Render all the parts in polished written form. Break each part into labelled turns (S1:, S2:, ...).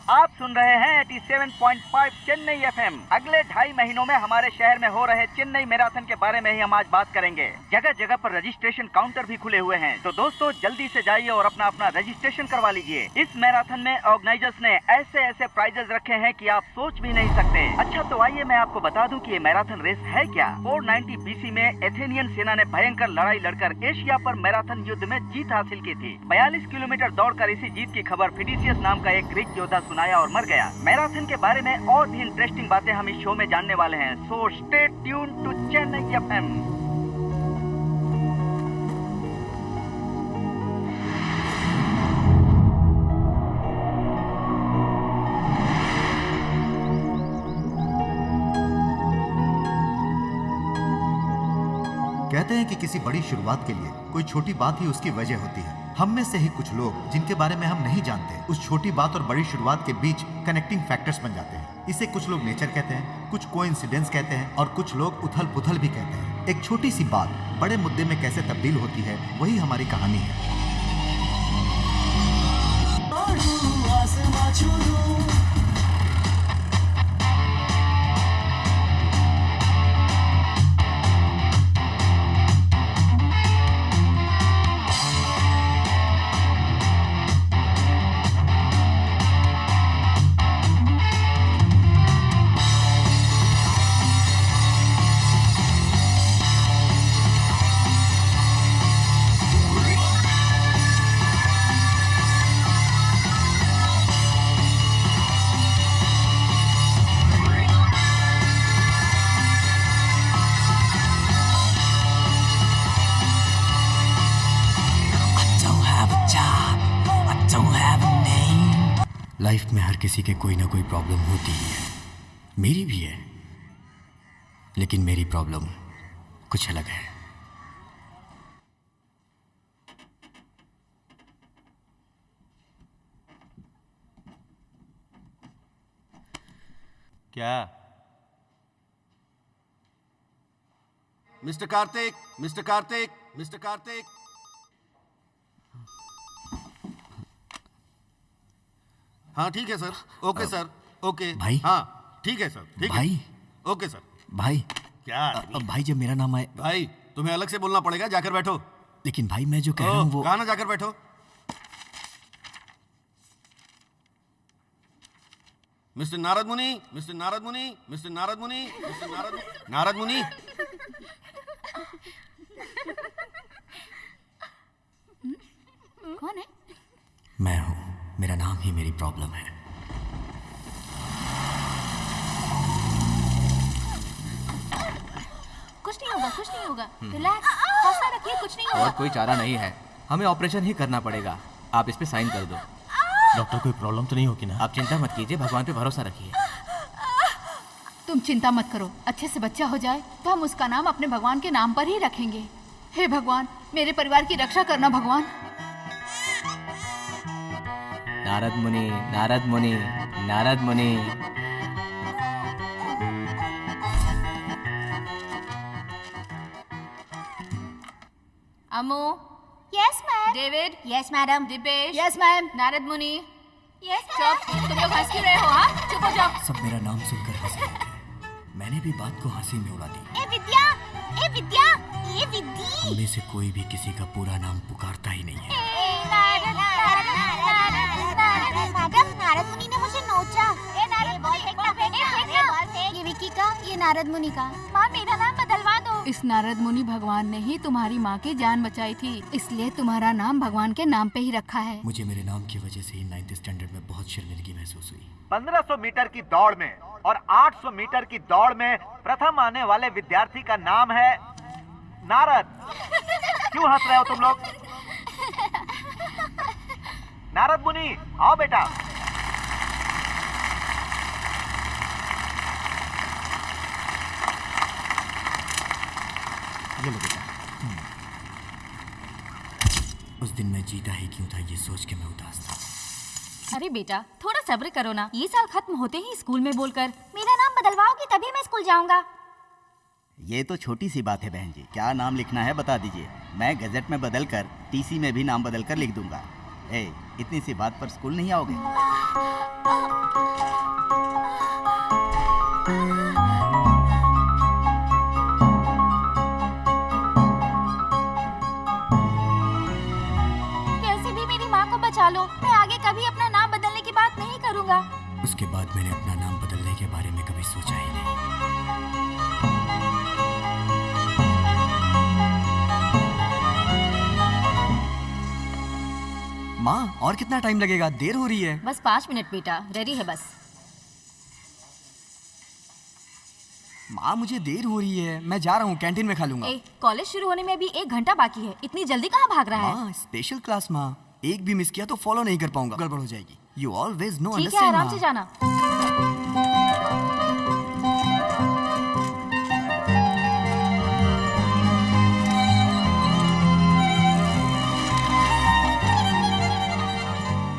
S1: आप सुन रहे हैं 87.5 चेन्नई एफएम। अगले 2.5 महीनों में हमारे शहर में हो रहे चेन्नई मैराथन के बारे में ही हम आज बात करेंगे। जगह जगह पर रजिस्ट्रेशन काउंटर भी खुले हुए हैं, तो दोस्तों जल्दी से जाइए और अपना अपना रजिस्ट्रेशन करवा लीजिए। इस मैराथन में ऑर्गेनाइजर्स ने ऐसे ऐसे प्राइजेस रखे हैं कि आप सोच भी नहीं सकते। अच्छा तो आइए मैं आपको बता दूं कि ये मैराथन रेस है क्या। 490 BC में एथेनियन सेना ने भयंकर लड़ाई लड़कर एशिया पर मैराथन युद्ध में जीत हासिल की थी। 42 किलोमीटर दौड़कर इसी जीत की खबर फिडिसियस नाम का एक ग्रीक योद्धा सुनाया और मर गया। मैराथन के बारे में और भी इंटरेस्टिंग बातें हम इस शो में जानने वाले हैं। So stay tune to Chennai FM.
S2: कहते हैं कि किसी बड़ी शुरुआत के लिए कोई छोटी बात ही उसकी वजह होती है। हम में से ही कुछ लोग जिनके बारे में हम नहीं जानते उस छोटी बात और बड़ी शुरुआत के बीच कनेक्टिंग फैक्टर्स बन जाते हैं। इसे कुछ लोग नेचर कहते हैं, कुछ कोइंसिडेंस कहते हैं और कुछ लोग उथल पुथल भी कहते हैं। एक छोटी सी बात बड़े मुद्दे में कैसे तब्दील होती है, वही हमारी कहानी है। लाइफ में हर किसी के कोई ना कोई प्रॉब्लम होती ही है, मेरी भी है, लेकिन मेरी प्रॉब्लम कुछ अलग है।
S3: क्या? Mister Kartik, mister Kartik, mister Kartik. हाँ ठीक है सर, ओके सर, ओके
S2: भाई।
S3: हाँ ठीक है सर, ठीक
S2: भाई।
S3: है ओके सर।
S2: भाई
S3: क्या
S2: भाई जब मेरा नाम आए।
S3: भाई तुम्हें अलग से बोलना पड़ेगा, जाकर बैठो।
S2: लेकिन भाई मैं जो कह रहा हूँ वो
S3: कहाँ ना जाकर बैठो। मिस्टर नारद मुनि, मिस्टर नारद मुनि, मिस्टर नारद मुनि, मिस्टर नारद मुनि।
S4: कौन है?
S2: मैं हूँ, मेरा नाम ही मेरी प्रॉब्लम है।
S4: कुछ नहीं होगा, कुछ नहीं होगा। रिलैक्स, हौसला रखिए, कुछ नहीं होगा।
S5: और कोई चारा नहीं है, हमें ऑपरेशन ही करना पड़ेगा। आप इस पे साइन कर दो।
S6: डॉक्टर कोई प्रॉब्लम तो नहीं होगी ना?
S5: आप चिंता मत कीजिए, भगवान पे भरोसा रखिए।
S4: तुम चिंता मत करो, अच्छे से बच्चा हो जाए तो हम उसका नाम अपने भगवान के नाम पर ही रखेंगे। हे भगवान, मेरे परिवार की रक्षा करना भगवान।
S5: नारद मुनि, नारद मुनि, नारद मुनि।
S4: अमो।
S7: Yes ma'am.
S4: David.
S7: Yes madam.
S4: Deepesh.
S7: Yes ma'am.
S4: Narad Muni.
S7: Yes
S4: चुप, तुम लोग हंस क्यों रहे हो? हाँ, चुप हो जाओ।
S2: सब मेरा नाम सुनकर हंस रहे थे। मैंने भी बात को हंसी में उड़ा दी।
S7: ए विद्या, ए विद्या, ए विद्या।
S2: उनमें से कोई भी किसी का पूरा नाम पुकारता ही नहीं है।
S7: मैडम, नारद मुनि ने मुझे नोचा। ये विक्की का, ये नारद मुनि का। माँ मेरा नाम बदलवा दो।
S4: इस नारद मुनि भगवान ने ही तुम्हारी माँ की जान बचाई थी, इसलिए तुम्हारा नाम भगवान के नाम पे ही रखा है।
S2: मुझे मेरे नाम की वजह से ही 9th स्टैंडर्ड में बहुत शर्मिंदगी महसूस हुई।
S1: 1500 मीटर की दौड़ में और 800 मीटर की दौड़ में प्रथम आने वाले विद्यार्थी का नाम है नारद। क्यों हंस रहे हो तुम लोग? नारद मुनि आओ बेटा।
S2: ये लो बेटा। उस दिन मैं जीता ही क्यों था, ये सोच के मैं उदास था।
S7: अरे बेटा, थोड़ा सब्र करो ना। ये साल खत्म होते ही स्कूल में बोलकर मेरा नाम बदलवाओगी तभी मैं स्कूल जाऊंगा।
S8: ये तो छोटी सी बात है बहन जी, क्या नाम लिखना है बता दीजिए, मैं गजट में बदल कर टीसी में भी नाम बदल कर लिख दूंगा। ए, इतनी सी बात पर स्कूल नहीं आओगे?
S7: कैसे भी मेरी माँ को बचा लो, मैं आगे कभी अपना नाम बदलने की बात नहीं करूँगा।
S6: उसके बाद मैंने अपना नाम बदलने के बारे में कभी सोचा ही नहीं।
S5: माँ, और कितना टाइम लगेगा? देर हो रही है।
S7: बस 5 मिनट बेटा, रेडी है बस।
S5: माँ, मुझे देर हो रही है, मैं जा रहा हूँ, कैंटीन में खा लूंगा।
S7: कॉलेज शुरू होने में अभी 1 घंटा बाकी है, इतनी जल्दी कहाँ भाग रहा है?
S5: माँ, स्पेशल क्लास माँ, एक भी मिस किया तो फॉलो नहीं कर पाऊंगा, गड़बड़ हो जाएगी। यू ऑलवेज नो
S7: ठीक है,
S5: अंडरस्टैंड।
S7: आराम से जाना।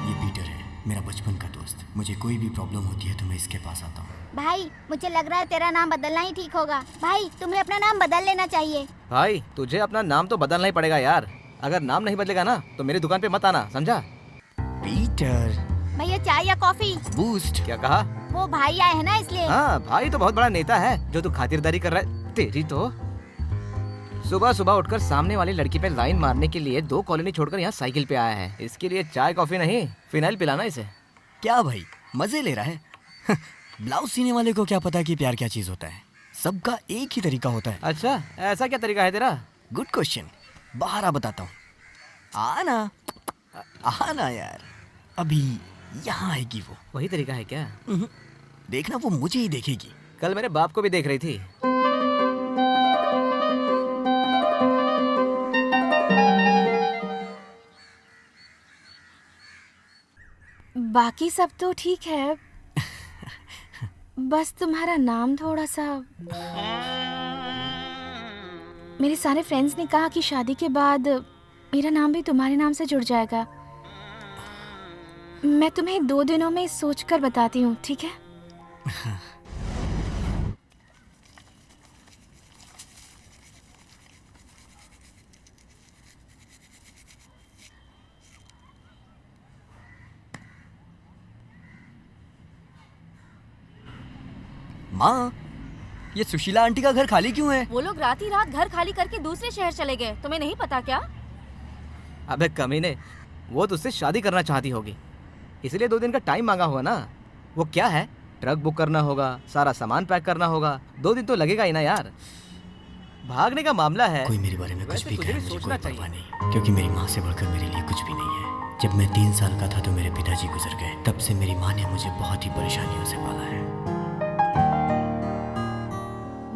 S5: ये पीटर है, मेरा बचपन का दोस्त। मुझे कोई भी प्रॉब्लम होती है तो मैं इसके पास आता हूँ।
S9: भाई, मुझे लग रहा है तेरा नाम बदलना ही ठीक होगा। भाई, तुम्हें अपना नाम बदल लेना चाहिए।
S5: भाई, तुझे अपना नाम तो बदलना ही पड़ेगा यार। अगर नाम नहीं बदलेगा ना तो मेरी दुकान पे मत आना, समझा? पीटर।
S9: भैया, चाय या कॉफी?
S5: बूस्ट। क्या कहा?
S9: वो भाई आए हैं ना, इसलिए।
S5: हाँ, भाई तो बहुत बड़ा नेता है जो तू खातिरदारी कर रहा है। तेरी तो सुबह सुबह उठकर सामने वाली लड़की पे लाइन मारने के लिए 2 कॉलोनी छोड़कर यहाँ साइकिल पे आया है। इसके लिए चाय कॉफी नहीं, फिनाइल पिलाना इसे। क्या भाई, मजे ले रहा है? ब्लाउज सीने वाले को क्या पता कि प्यार क्या चीज होता है। सबका एक ही तरीका होता है। अच्छा, ऐसा क्या तरीका है तेरा? गुड क्वेश्चन, बाहर आ बताता हूँ। आना आना यार, अभी यहाँ आएगी वो। वही तरीका है क्या? देखना, वो मुझे ही देखेगी। कल मेरे बाप को भी देख रही थी।
S9: बाकी सब तो ठीक है, बस तुम्हारा नाम थोड़ा सा। मेरे सारे फ्रेंड्स ने कहा कि शादी के बाद मेरा नाम भी तुम्हारे नाम से जुड़ जाएगा। मैं तुम्हें 2 दिनों में सोचकर बताती हूँ, ठीक है?
S5: माँ, ये सुशीला आंटी का घर खाली क्यों है?
S7: वो लोग रात ही रात घर खाली करके दूसरे शहर चले गए, तुम्हें नहीं पता क्या?
S5: अबे कमीने, वो तुझसे शादी करना चाहती होगी, इसलिए 2 दिन का टाइम मांगा हुआ ना। वो क्या है, ट्रक बुक करना होगा, सारा सामान पैक करना होगा, 2 दिन तो लगेगा ही ना यार। भागने का मामला है। कोई मेरे बारे में कुछ भी कहे, मुझे कोई परवाह नहीं, क्योंकि मेरी माँ से बढ़कर मेरे लिए कुछ भी नहीं है। जब मैं 3 साल का था तो मेरे पिताजी गुजर गए, तब से मेरी माँ ने मुझे बहुत ही परेशानियों से पाला है।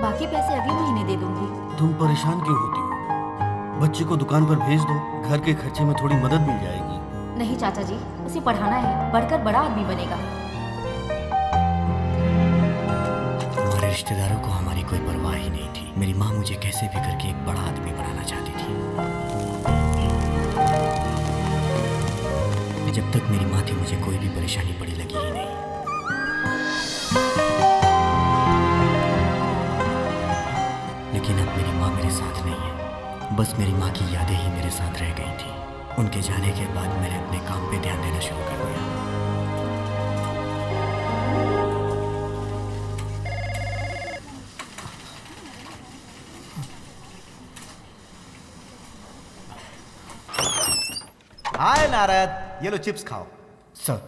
S7: बाकी पैसे अगले महीने दे दूंगी।
S3: तुम परेशान क्यों होती हो? बच्चे को दुकान पर भेज दो, घर के खर्चे में थोड़ी मदद मिल जाएगी।
S7: नहीं चाचा जी, उसे पढ़ाना है, बढ़कर बड़ा आदमी बनेगा।
S5: हमारे रिश्तेदारों को हमारी कोई परवाह ही नहीं थी। मेरी माँ मुझे कैसे भी करके एक बड़ा आदमी बनाना चाहती थी। जब तक मेरी माँ थी मुझे कोई भी परेशानी बड़ी लगी ही नहीं। लेकिन अब मेरी माँ मेरे साथ नहीं है, बस मेरी माँ की यादें ही मेरे साथ रह गई थी। उनके जाने के बाद मैंने अपने काम पे ध्यान देना शुरू कर दिया।
S2: हाय नारद, ये लो चिप्स खाओ।
S5: सर,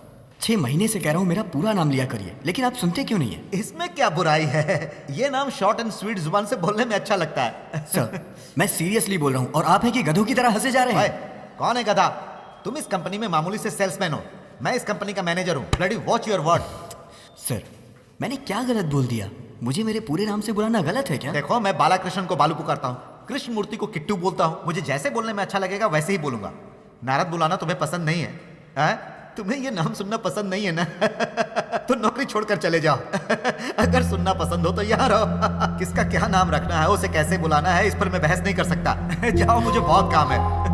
S5: 6 महीने से कह रहा हूँ मेरा पूरा नाम लिया करिए, लेकिन आप सुनते क्यों नहीं है?
S2: इसमें क्या बुराई है? ये नाम शॉर्ट एंड स्वीट जुबान से बोलने में अच्छा लगता है।
S5: सर, मैं सीरियसली बोल रहा हूँ और आप हैं कि गधों की तरह हंसे जा रहे
S2: ओए,
S5: हैं।
S2: कौन है गधा? तुम इस कंपनी में मामूली से सेल्समैन हो, मैं इस कंपनी का मैनेजर हूँ। Bloody watch your word.
S5: Sir, मैंने क्या गलत बोल दिया? मुझे मेरे पूरे नाम से बुलाना गलत है क्या?
S2: देखो, मैं बालाकृष्ण को बालू पुकारता हूँ, कृष्ण मूर्ति को किट्टू बोलता हूँ। मुझे जैसे बोलने में अच्छा लगेगा वैसे ही बोलूंगा। नारद बुलाना तुम्हें पसंद नहीं है? तुम्हें ये नाम सुनना पसंद नहीं है ना? तो नौकरी छोड़कर चले जाओ। अगर सुनना पसंद हो तो यहाँ रहो। किसका क्या नाम रखना है, उसे कैसे बुलाना है, इस पर मैं बहस नहीं कर सकता। जाओ, मुझे बहुत काम है।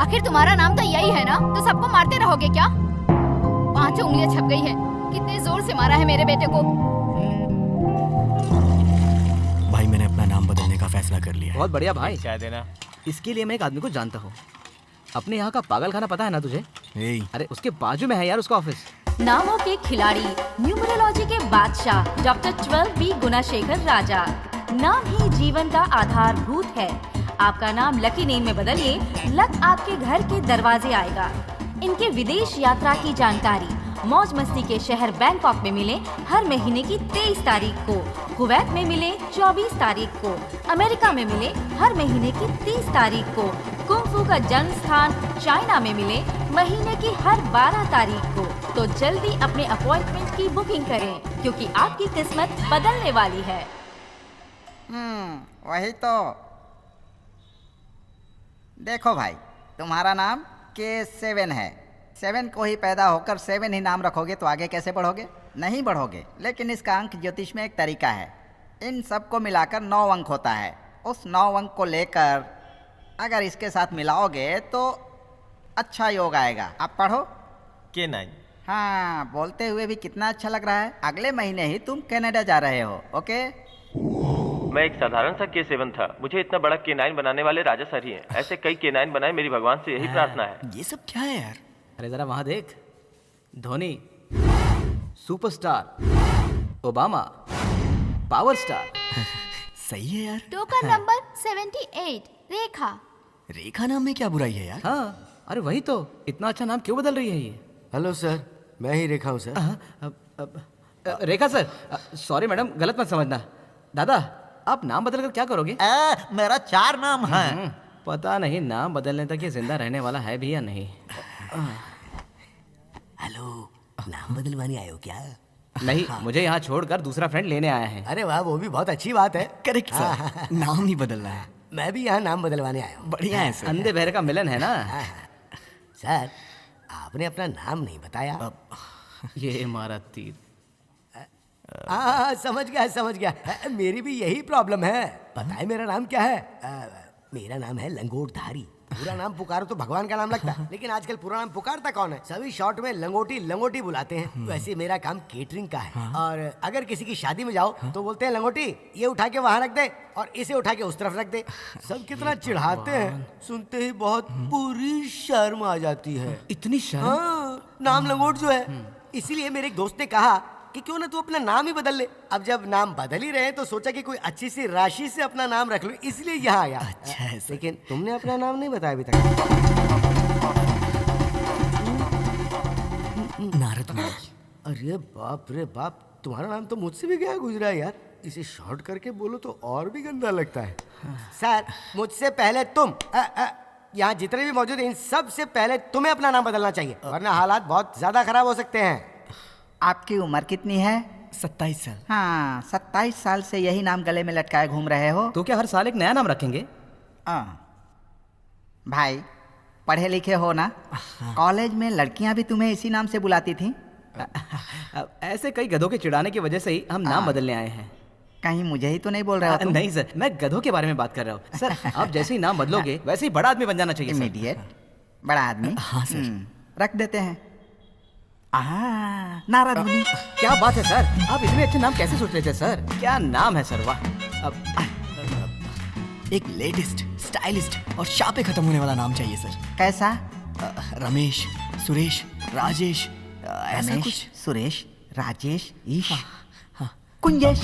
S4: आखिर तुम्हारा नाम तो यही है ना, तो सबको मारते रहोगे क्या? 5 उंगलियां छप गई है। कितने जोर से मारा है मेरे बेटे को।
S6: भाई मैंने अपना नाम बदलने का फैसला कर लिया है।
S5: बहुत बढ़िया भाई।
S6: चाय देना।
S5: इसके लिए मैं एक आदमी को जानता हूँ। अपने यहाँ का पागल खाना पता है ना तुझे? अरे उसके बाजू में है यार उसका ऑफिस।
S7: नामों के खिलाड़ी, न्यूमरोलॉजी के बादशाह डॉक्टर 12B गुणाशेखर राजा। नाम ही जीवन का आधारभूत है। आपका नाम लकी नेम में बदलिए, लक आपके घर के दरवाजे आएगा। इनके विदेश यात्रा की जानकारी मौज मस्ती के शहर बैंकॉक में मिले हर महीने की 23 तारीख को, कुवैत में मिले 24 तारीख को, अमेरिका में मिले हर महीने की 30 तारीख को, कुंग-फू का जन्म स्थान चाइना में मिले महीने की हर 12 तारीख को। तो जल्दी अपने अपॉइंटमेंट की बुकिंग करें, क्योंकि आपकी किस्मत बदलने वाली है।
S8: वही तो। देखो भाई, तुम्हारा नाम K7 है। 7 को ही पैदा होकर 7 ही नाम रखोगे तो आगे कैसे बढ़ोगे? नहीं बढ़ोगे। लेकिन इसका अंक ज्योतिष में एक तरीका है। इन सब को मिलाकर 9 अंक होता है। उस 9 अंक को लेकर अगर इसके साथ मिलाओगे तो अच्छा योग आएगा। आप पढ़ो
S10: K9।
S8: हाँ, बोलते हुए भी कितना अच्छा लग रहा है। अगले महीने ही तुम कनाडा जा रहे हो। ओके?
S10: मैं एक साधारण सा K7 था, मुझे इतना बड़ा K9 बनाने वाले राजा सर ही हैं। ऐसे कई K9 बनाए, मेरी भगवान से यही प्रार्थना है।
S6: ये सब क्या है यार?
S5: अरे जरा वहां देख, Dhoni, superstar, Obama, power star.
S6: सही है यार।
S4: टोकन नंबर 78, रेखा।
S6: रेखा नाम में क्या बुराई है यार?
S5: हाँ, अरे वही तो। इतना अच्छा नाम क्यों बदल रही है ये?
S3: हेलो सर, मैं ही रेखा हूँ सर।
S5: रेखा सर, सॉरी मैडम, गलत मत समझना। दादा, आप नाम बदल कर क्या करोगे?
S2: मेरा 4 नाम है।
S5: पता नहीं नाम बदलने तक ये जिंदा रहने वाला है भी या नहीं।
S6: हेलो, नाम बदलवाने आए हो क्या?
S5: नहीं, मुझे यहाँ छोड़कर दूसरा फ्रेंड लेने आया है।
S3: अरे वाह, वो भी बहुत अच्छी बात है।
S6: करेक्ट सर, नाम ही बदलना है।
S3: मैं भी यहाँ नाम बदलवाने आया हूँ।
S6: बढ़िया है सर।
S5: अंधे बहरे का मिलन है ना।
S3: सर, आपने अपना नाम नहीं बताया।
S5: ये मारा तीर।
S3: समझ गया। मेरी भी यही प्रॉब्लम है। पता है मेरा नाम क्या है? मेरा नाम है लंगोटधारी। पूरा नाम पुकारो तो भगवान का नाम लगता है, लेकिन आजकल पूरा नाम पुकारता कौन है? सभी शॉर्ट में लंगोटी बुलाते हैं। वैसे मेरा काम केटरिंग का है। और अगर किसी की शादी में जाओ तो बोलते हैं लंगोटी ये उठा के वहां रख दे और इसे उठा के उस तरफ रख दे। सब कितना चिढ़ाते हैं, सुनते ही बहुत पूरी शर्म आ जाती है।
S5: इतनी शर्म?
S3: हाँ, नाम लंगोट जो है। इसीलिए मेरे एक दोस्त ने कहा कि क्यों ना तू अपना नाम ही बदल ले। अब जब नाम बदल ही रहे हैं तो सोचा कि कोई अच्छी सी राशि से अपना नाम रख लो, इसलिए यहाँ आया।
S6: अच्छा है सर।
S3: लेकिन तुमने अपना नाम नहीं बताया अभी तक।
S6: नारद मुनि।
S3: अरे बाप रे बाप, तुम्हारा नाम तो मुझसे भी गया गुजरा है यार। इसे शॉर्ट करके बोलो तो और भी गंदा लगता है। सर, मुझसे पहले तुम यहाँ जितने भी मौजूद हैं इन सब से पहले तुम्हें अपना नाम बदलना चाहिए, वरना हालात बहुत ज्यादा खराब हो सकते हैं।
S8: आपकी उम्र कितनी है?
S6: 27 साल।
S8: हाँ, 27 साल से यही नाम गले में लटकाए घूम रहे हो?
S5: तो क्या हर साल एक नया नाम रखेंगे?
S8: भाई, पढ़े लिखे हो ना? कॉलेज में लड़कियां भी तुम्हें इसी नाम से बुलाती थीं?
S5: ऐसे कई गधों के चिढ़ाने की वजह से ही हम नाम बदलने आए हैं।
S8: कहीं मुझे ही तो नहीं बोल रहे हो तुम?
S5: नहीं सर, मैं गधों के बारे में बात कर रहा हूँ। सर, आप जैसे ही नाम बदलोगे वैसे ही बड़ा आदमी बन जाना चाहिए।
S8: इमीडिएट बड़ा आदमी?
S6: हाँ सर।
S8: रख देते हैं। नारद मुनि।
S5: क्या बात है सर, आप इतने अच्छे नाम कैसे सोच लेते हैं सर? क्या नाम है सर, वाह।
S6: एक लेटेस्ट, स्टाइलिस्ट और शाह पे खत्म होने वाला नाम चाहिए सर।
S8: कैसा?
S6: रमेश, सुरेश, राजेश, ऐसा
S8: रमेश,
S6: कुछ।
S8: सुरेश, राजेश, ईश, कुंजेश।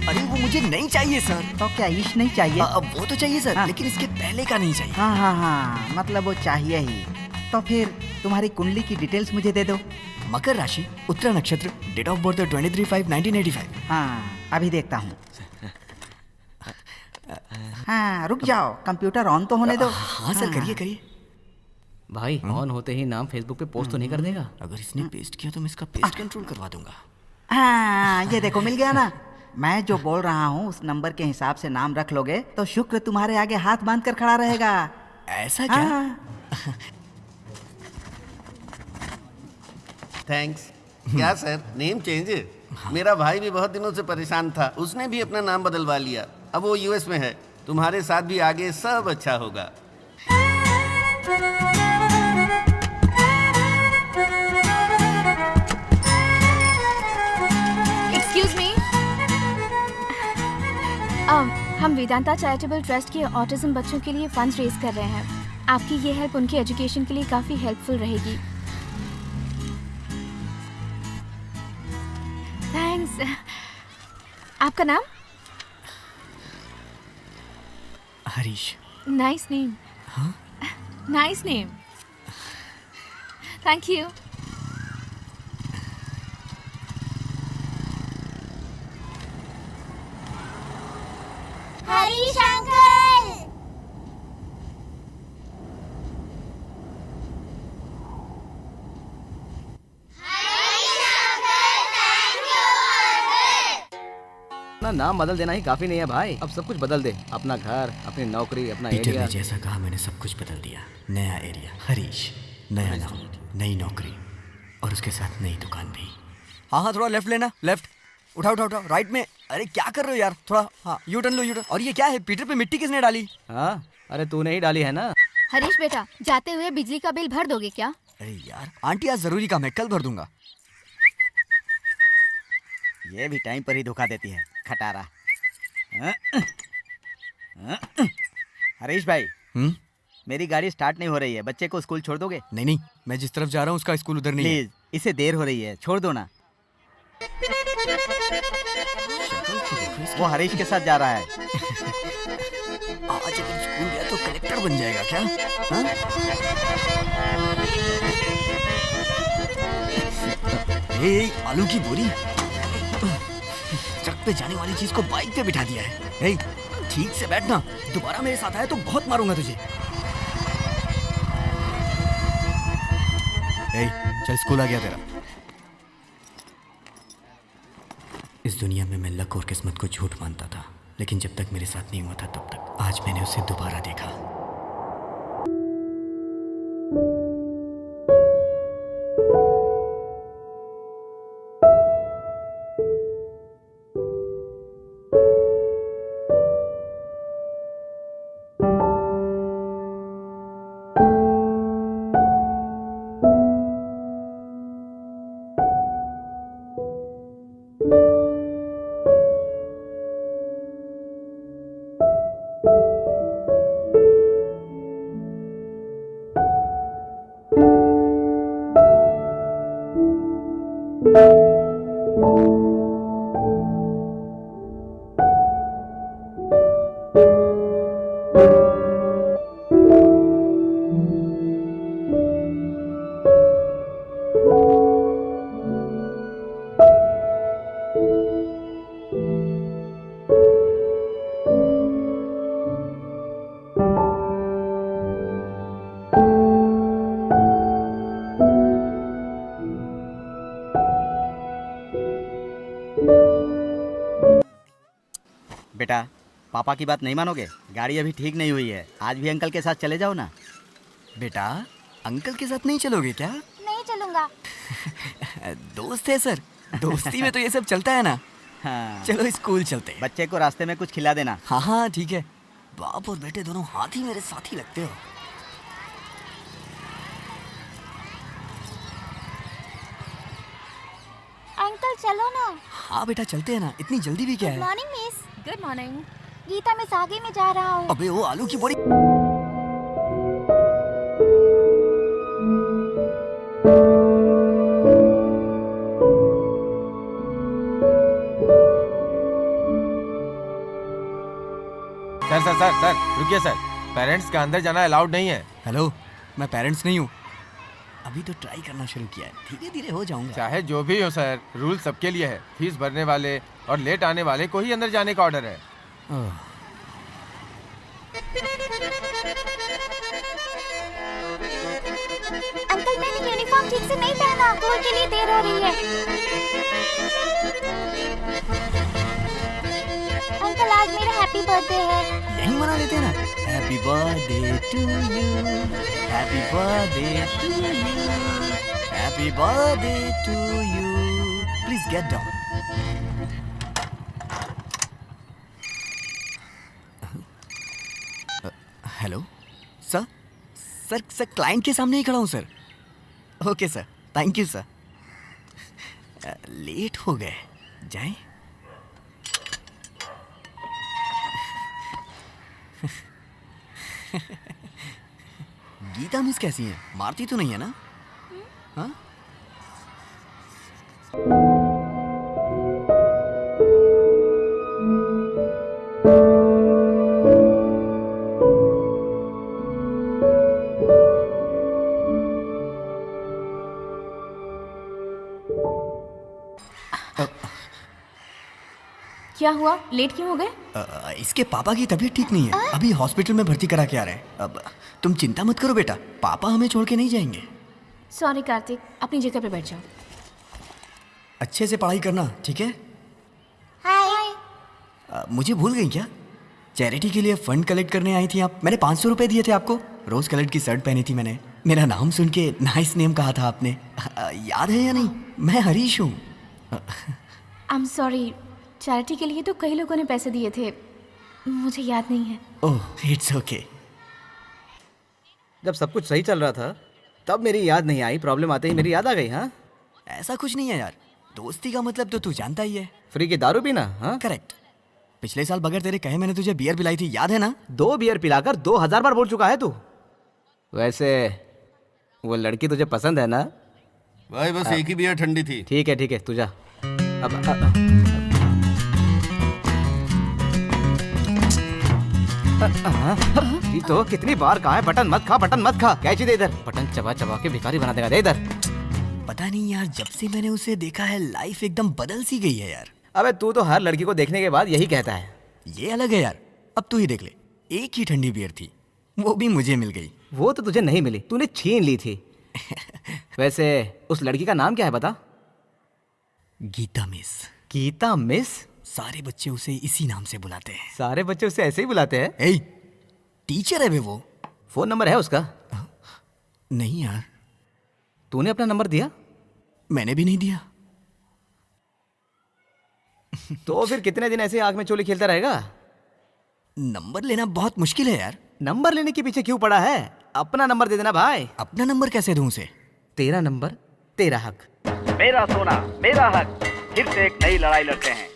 S6: अरे वो मुझे नहीं चाहिए सर।
S8: तो क्या ईश नहीं चाहिए?
S6: वो तो चाहिए सर, लेकिन इसके पहले का नहीं चाहिए।
S8: हाँ, मतलब वो चाहिए ही। तो फिर तुम्हारी कुंडली की डिटेल्स मुझे दे दो।
S6: मकर राशि, उत्तरा नक्षत्र, डेट ऑफ बर्थ 23/5/1985।
S8: हाँ, अभी देखता हूँ। हाँ, रुक जाओ, कंप्यूटर ऑन तो होने दो।
S6: हाँ सर, करिए।
S5: भाई, ऑन होते ही नाम फेसबुक पे पोस्ट तो नहीं कर देगा?
S6: अगर इसने पेस्ट किया तो मैं इसका पेस्ट कंट्रोल करवा दूंगा।
S8: हाँ, ये देखो मिल गया ना। मैं जो बोल रहा हूँ उस नंबर के हिसाब से नाम रख लोगे तो शुक्र तुम्हारे आगे हाथ बांध कर खड़ा रहेगा।
S6: ऐसा क्या?
S3: थैंक्स। क्या सर, नेम चेंज? मेरा भाई भी बहुत दिनों से परेशान था, उसने भी अपना नाम बदलवा लिया। अब वो यूएस में है। तुम्हारे साथ भी आगे सब अच्छा होगा।
S9: एक्सक्यूज मी, हम वेदांता चैरिटेबल ट्रस्ट के ऑटिज्म बच्चों के लिए फंड्स रेज कर रहे हैं। आपकी ये हेल्प उनके एजुकेशन के लिए काफ़ी हेल्पफुल रहेगी। थैंक्स। आपका नाम?
S6: हरीश।
S9: Nice name.
S6: हाँ?
S9: Nice name. Thank you.
S11: Harish uncle.
S5: अपना नाम बदल देना ही काफी नहीं है भाई, अब सब कुछ बदल दे। अपना घर, अपनी नौकरी, अपना
S6: पीटर
S5: एरिया।
S6: ने जैसा कहा मैंने सब कुछ बदल दिया। नया एरिया, हरीश, नया नाम, नई नौकरी और उसके साथ नई दुकान भी।
S12: हाँ हाँ, थोड़ा लेफ्ट लेना, लेफ्ट। उठाओ उठाओ उठाओ, राइट में। अरे क्या कर रहे हो यार, थोड़ा हाँ, यू टर्न लो, यू टर्न। और ये क्या है, पीटर पे मिट्टी किसने डाली?
S5: हाँ, अरे तूने ही डाली है ना।
S9: हरीश बेटा, जाते हुए बिजली का बिल भर दोगे क्या?
S12: अरे यार आंटी, आज जरूरी काम है, कल भर दूंगा।
S8: ये भी टाइम पर ही धोखा देती है, खटारा। हरीश भाई, मेरी गाड़ी स्टार्ट नहीं हो रही है, बच्चे को स्कूल छोड़ दोगे?
S12: नहीं नहीं, मैं जिस तरफ जा रहा हूँ उसका स्कूल उधर नहीं है।
S8: प्लीज, इसे देर हो रही है, छोड़ दो ना। वो हरीश के साथ जा रहा है।
S12: आज अगर स्कूल गया तो कलेक्टर बन जाएगा क्या? हाँ? ए, आलू की बोरी, ट्रक पे जाने वाली चीज को बाइक पे बिठा दिया है। ए, ठीक से बैठना, दोबारा मेरे साथ आया तो बहुत मारूंगा तुझे। ए, चल स्कूल आ गया तेरा।
S6: इस दुनिया में मैं लक और किस्मत को झूठ मानता था, लेकिन जब तक मेरे साथ नहीं हुआ था तब तक। आज मैंने उसे दोबारा देखा।
S8: बेटा, पापा की बात नहीं मानोगे? गाड़ी अभी ठीक नहीं हुई है, आज भी अंकल के साथ चले जाओ ना।
S12: बेटा, अंकल के साथ नहीं चलोगे क्या?
S11: नहीं चलूंगा।
S12: दोस्त है सर, दोस्ती में तो ये सब चलता है ना।
S8: हाँ।
S12: चलो स्कूल चलते हैं।
S8: बच्चे को रास्ते में कुछ खिला देना।
S12: हाँ हाँ ठीक है। बाप और बेटे दोनों हाथ ही मेरे साथी लगते हो।
S11: अंकल चलो ना।
S12: हाँ बेटा चलते हैं ना, इतनी जल्दी भी क्या
S11: गुड
S12: है?
S11: Morning miss.
S9: Good morning.
S11: Geeta, मैं आगे में जा रहा हूँ।
S12: अबे वो आलू की बोरी।
S13: सर सर सर सर रुकिए सर, पेरेंट्स का अंदर जाना अलाउड नहीं है।
S12: हेलो, मैं पेरेंट्स नहीं हूँ, अभी तो ट्राई करना शुरू किया है, धीरे धीरे हो जाऊंगा।
S13: चाहे जो भी हो सर, रूल सबके लिए है। फीस भरने वाले और लेट आने वाले को ही अंदर जाने का ऑर्डर है।
S11: अंकल, मैंने यूनिफॉर्म ठीक से नहीं पहना, स्कूल के लिए देर हो रही है। अंकल, आज मेरा हैप्पी बर्थडे है।
S12: यही मना लेते हैं ना। Happy birthday to you, happy birthday to you, happy birthday to you. Please get down. Hello sir, sir client के सामने ही खड़ा हूँ sir. Okay sir, thank you sir. Late हो गए, जाएं? गीता मिस कैसी है? मारती तो नहीं है ना? हाँ?
S9: क्या हुआ, लेट क्यों हो गए?
S12: इसके पापा की तबीयत ठीक नहीं है, अभी हॉस्पिटल में भर्ती करा के आ रहे हैं। अब तुम चिंता मत करो बेटा, पापा हमें छोड़ के नहीं जाएंगे।
S9: सॉरी कार्तिक, अपनी जगह पे बैठ जाओ।
S12: अच्छे से पढ़ाई करना, ठीक है?
S11: हाय।
S12: मुझे भूल गई क्या? चैरिटी के लिए फंड कलेक्ट करने आई थी आप। मैंने 500 रुपए दिए थे आपको। रोज कलर की शर्ट पहनी थी मैंने। मेरा नाम सुन के नाइस नेम कहा था आपने। याद है या नहीं? मैं हरीश हूँ।
S9: आई एम सॉरी, चैरिटी के लिए तो कई लोगों ने पैसे दिए थे, मुझे याद नहीं है।
S12: Oh it's okay.
S5: जब सब कुछ सही चल रहा था तब मेरी याद नहीं आई, प्रॉब्लम आते ही मेरी याद आ गई। हाँ,
S12: ऐसा कुछ नहीं है यार, दोस्ती का मतलब तो तू जानता ही है।
S5: फ्री की दारू पीना। हाँ
S12: करेक्ट। पिछले साल बगैर तेरे कहे मैंने तुझे बियर पिलाई थी, याद है ना?
S5: 2 बियर पिलाकर 2000 बार बोल चुका है तू। वैसे वो लड़की तुझे पसंद है ना?
S14: भाई बस एक ही बियर ठंडी थी।
S5: ठीक है तू जा। अब तो कितनी बार कहा है बटन मत खा, बटन मत खा। कैची दे इधर। बटन चबा चबा के भिखारी बना देगा। दे इधर।
S12: पता नहीं यार, जब से मैंने उसे देखा है लाइफ एकदम बदल सी गई है यार।
S5: अबे तू तो हर लड़की को देखने के बाद यही कहता है।
S12: ये अलग है यार, अब तू ही देख ले, एक ही ठंडी बियर थी, वो भी मुझे मिल गई।
S5: वो तो तुझे नहीं मिली, तूने छीन ली थी। वैसे उस लड़की का नाम क्या है बता?
S12: गीता मिस।
S5: गीता मिस?
S12: सारे बच्चे उसे इसी नाम से बुलाते हैं।
S5: सारे बच्चे उसे ऐसे ही बुलाते हैं?
S12: ए, टीचर है वो।
S5: फोन नंबर है उसका?
S12: नहीं यार।
S5: तूने अपना नंबर दिया?
S12: मैंने भी नहीं दिया।
S5: तो फिर कितने दिन ऐसे आग में चोली खेलता रहेगा?
S12: नंबर लेना बहुत मुश्किल है यार।
S5: नंबर लेने के पीछे क्यों पड़ा है? अपना नंबर दे देना भाई।
S12: अपना नंबर कैसे दूं उसे?
S5: तेरा नंबर, तेरा हक।
S1: मेरा सोना, मेरा हक। फिर से एक नई लड़ाई लड़ते हैं।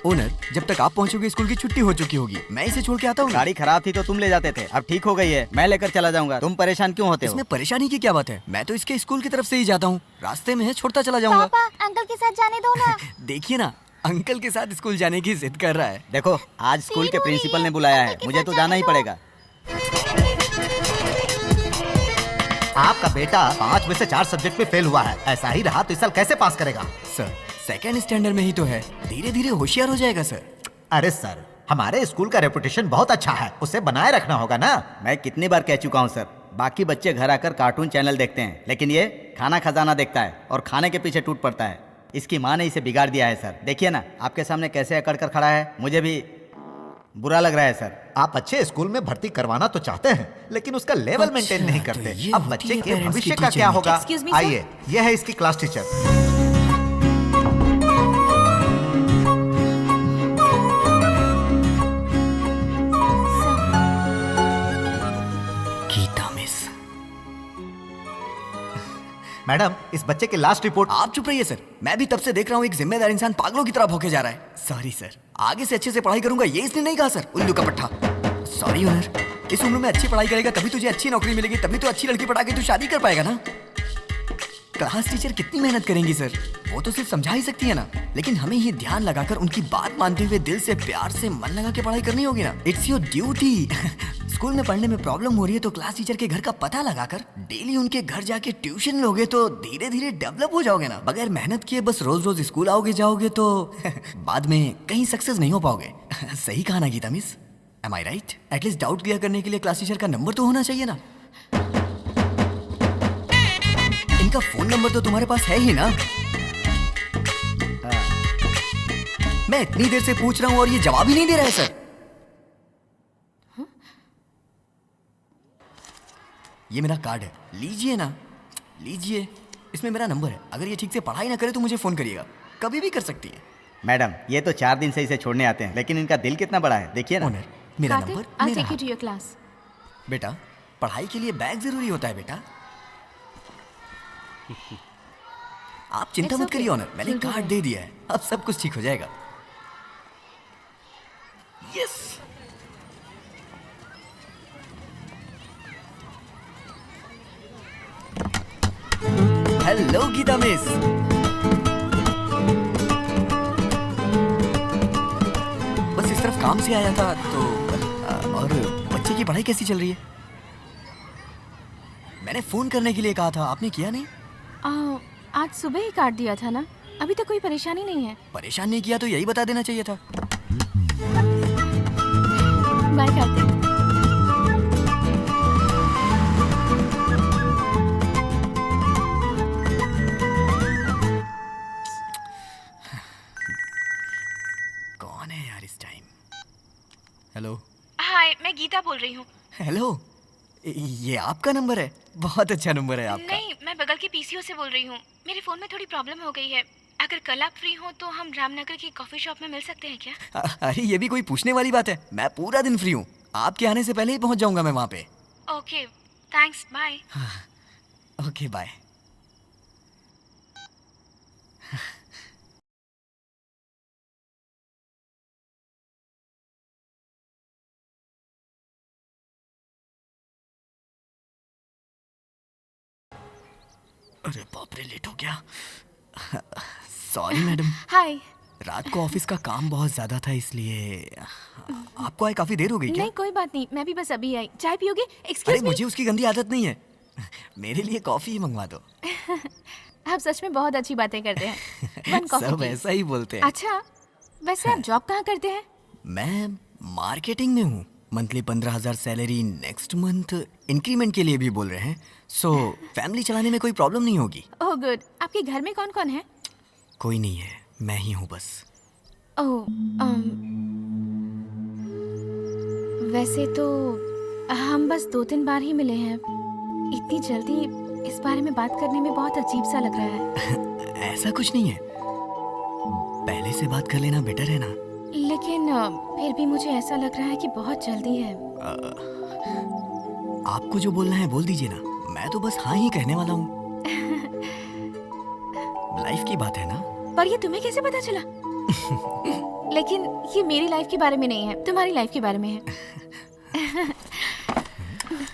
S12: ओनर, जब तक आप पहुंचोगे स्कूल की छुट्टी हो चुकी होगी। मैं इसे छोड़ के आता हूँ।
S8: गाड़ी खराब थी तो तुम ले जाते थे, अब ठीक हो गई है, मैं लेकर चला जाऊंगा। तुम परेशान क्यों होते हो?
S12: इसमें परेशानी की क्या बात है? मैं तो इसके स्कूल की तरफ से ही जाता हूँ, रास्ते में है, छोड़ता चला जाऊंगा।
S11: पापा अंकल के साथ जाने दो ना।
S12: देखिए ना, अंकल के साथ स्कूल जाने की जिद कर रहा है।
S8: देखो, आज स्कूल के प्रिंसिपल ने बुलाया है, मुझे तो जाना ही पड़ेगा।
S2: आपका बेटा 5 में से 4 सब्जेक्ट में फेल हुआ है। ऐसा ही रहा तो इस साल कैसे पास करेगा?
S12: सर, सेकंड स्टैंडर्ड में ही तो है, धीरे धीरे होशियार हो जाएगा सर।
S2: अरे सर, हमारे स्कूल का रेपुटेशन बहुत अच्छा है, उसे बनाए रखना होगा ना।
S8: मैं कितनी बार कह चुका हूँ सर, बाकी बच्चे घर आकर कार्टून चैनल देखते हैं, लेकिन ये खाना खजाना देखता है और खाने के पीछे टूट पड़ता है। इसकी माँ ने इसे बिगाड़ दिया है सर। देखिए ना, आपके सामने कैसे अकड़ कर खड़ा है, मुझे भी बुरा लग रहा है सर।
S2: आप अच्छे स्कूल में भर्ती करवाना तो चाहते हैं, लेकिन उसका लेवल मेंटेन नहीं करते। अब बच्चे के भविष्य का क्या होगा? आइए, यह है इसकी क्लास टीचर। मैडम, इस बच्चे की लास्ट रिपोर्ट।
S12: आप चुप रहिए सर, मैं भी तब से देख रहा हूँ एक जिम्मेदार इंसान पागलों की तरह भौंके जा रहा है। सॉरी सर, आगे से अच्छे से पढ़ाई करूंगा, ये इसने नहीं कहा सर, उल्लू का पट्टा। सॉरी ओनर, इस उम्र में अच्छी पढ़ाई करेगा तभी तुझे अच्छी नौकरी मिलेगी, तभी तो अच्छी लड़की पढ़ा के तू शादी कर पाएगा ना। क्लास टीचर कितनी मेहनत करेंगी सर, वो तो सिर्फ समझा ही सकती है ना, लेकिन हमें ही ध्यान लगाकर उनकी बात मानते हुए दिल से प्यार से मन लगा के पढ़ाई करनी होगी ना। It's your duty. स्कूल में पढ़ने में प्रॉब्लम हो रही है तो क्लास टीचर के घर का पता लगाकर डेली उनके घर जाके ट्यूशन लोगे तो धीरे धीरे डेवलप हो जाओगे ना। बगैर मेहनत किए बस रोज रोज स्कूल आओगे जाओगे तो बाद में कहीं सक्सेस नहीं हो पाओगे। सही कहा ना गीता मिस? एम आई राइट? एटलीस्ट डाउट क्लियर करने के लिए क्लास टीचर का नंबर तो होना चाहिए ना। इनका फोन नंबर तो तुम्हारे पास है ही ना? मैं इतनी देर से पूछ रहा हूं और ये जवाब ही नहीं दे रहा है सर। ये मेरा कार्ड है, लीजिए ना, लीजिए, इसमें मेरा नंबर है। अगर ये ठीक से पढ़ाई ना करे तो मुझे फोन करिएगा, कभी भी कर सकती है।
S8: मैडम, ये तो 4 दिन से इसे छोड़ने आते हैं, लेकिन इनका दिल कितना बड़ा है, देखिए ना।
S12: मेरा नंबर, मेरा
S9: टू योर क्लास।
S12: बेटा, पढ़ाई के लिए बैग जरूरी होता है बेटा। आप चिंता
S9: It's
S12: मत करिए
S9: okay.
S12: ऑनर, मैंने
S9: You'll do
S12: कार्ड
S9: it.
S12: दे दिया है, अब सब कुछ ठीक हो जाएगा। यस। Hello Geeta miss. बस इस तरफ काम से आया था तो और बच्चे की पढ़ाई कैसी चल रही है? मैंने फोन करने के लिए कहा था, आपने किया नहीं?
S9: आज सुबह ही काट दिया था ना, अभी तक कोई परेशानी नहीं है।
S12: परेशान नहीं किया तो यही बता देना चाहिए था।
S9: बाय कार्तिक।
S12: कौन है यार इस टाइम? हेलो।
S9: हाय, मैं गीता बोल रही हूँ।
S12: हेलो, ये आपका नंबर है? बहुत अच्छा नंबर है आपका।
S9: नहीं, मैं बगल के पीसीओ से बोल रही हूँ। मेरे फोन में थोड़ी प्रॉब्लम हो गई है। अगर कल आप फ्री हो तो हम रामनगर की कॉफी शॉप में मिल सकते हैं क्या?
S12: अरे ये भी कोई पूछने वाली बात है, मैं पूरा दिन फ्री हूँ। आपके आने से पहले ही पहुँच जाऊंगा मैं वहाँ पे।
S9: Okay, thanks, bye.
S12: Okay bye. अरे बाप रे, लेट हो गया। Sorry madam.
S9: हाय।
S12: रात को ऑफिस का काम बहुत ज्यादा था इसलिए। आपको आए काफी देर हो गई क्या?
S9: नहीं, कोई बात नहीं, मैं भी बस अभी आई। चाय पियोगे?
S12: अरे
S9: एक्सक्यूज मी।
S12: मुझे उसकी गंदी आदत नहीं है, मेरे लिए कॉफी ही मंगवा दो।
S9: आप सच में बहुत अच्छी बातें करते हैं। One coffee,
S12: सब
S9: please.
S12: ऐसा ही बोलते हैं।
S9: अच्छा, वैसे आप जॉब कहाँ करते हैं?
S12: मैं मार्केटिंग में हूँ। Monthly 15,000 salary, next month increment के लिए भी बोल रहे हैं। सो फैमिली चलाने में कोई प्रॉब्लम नहीं होगी।
S9: Oh good. आपके घर में कौन कौन है?
S12: कोई नहीं है, मैं ही हूँ बस।
S9: ओह, वैसे तो हम बस 2-3 बार ही मिले हैं। इतनी जल्दी इस बारे में बात करने में बहुत अजीब सा लग रहा है।
S12: ऐसा कुछ नहीं है, पहले से बात कर लेना बेटर है ना।
S9: लेकिन फिर भी मुझे ऐसा लग रहा है कि बहुत जल्दी है।
S12: आपको जो बोलना है बोल दीजिए ना, मैं तो बस हाँ ही कहने वाला हूँ। लाइफ की बात है ना।
S9: पर ये तुम्हें कैसे पता चला? लेकिन ये मेरी लाइफ के बारे में नहीं है, तुम्हारी लाइफ के बारे में है।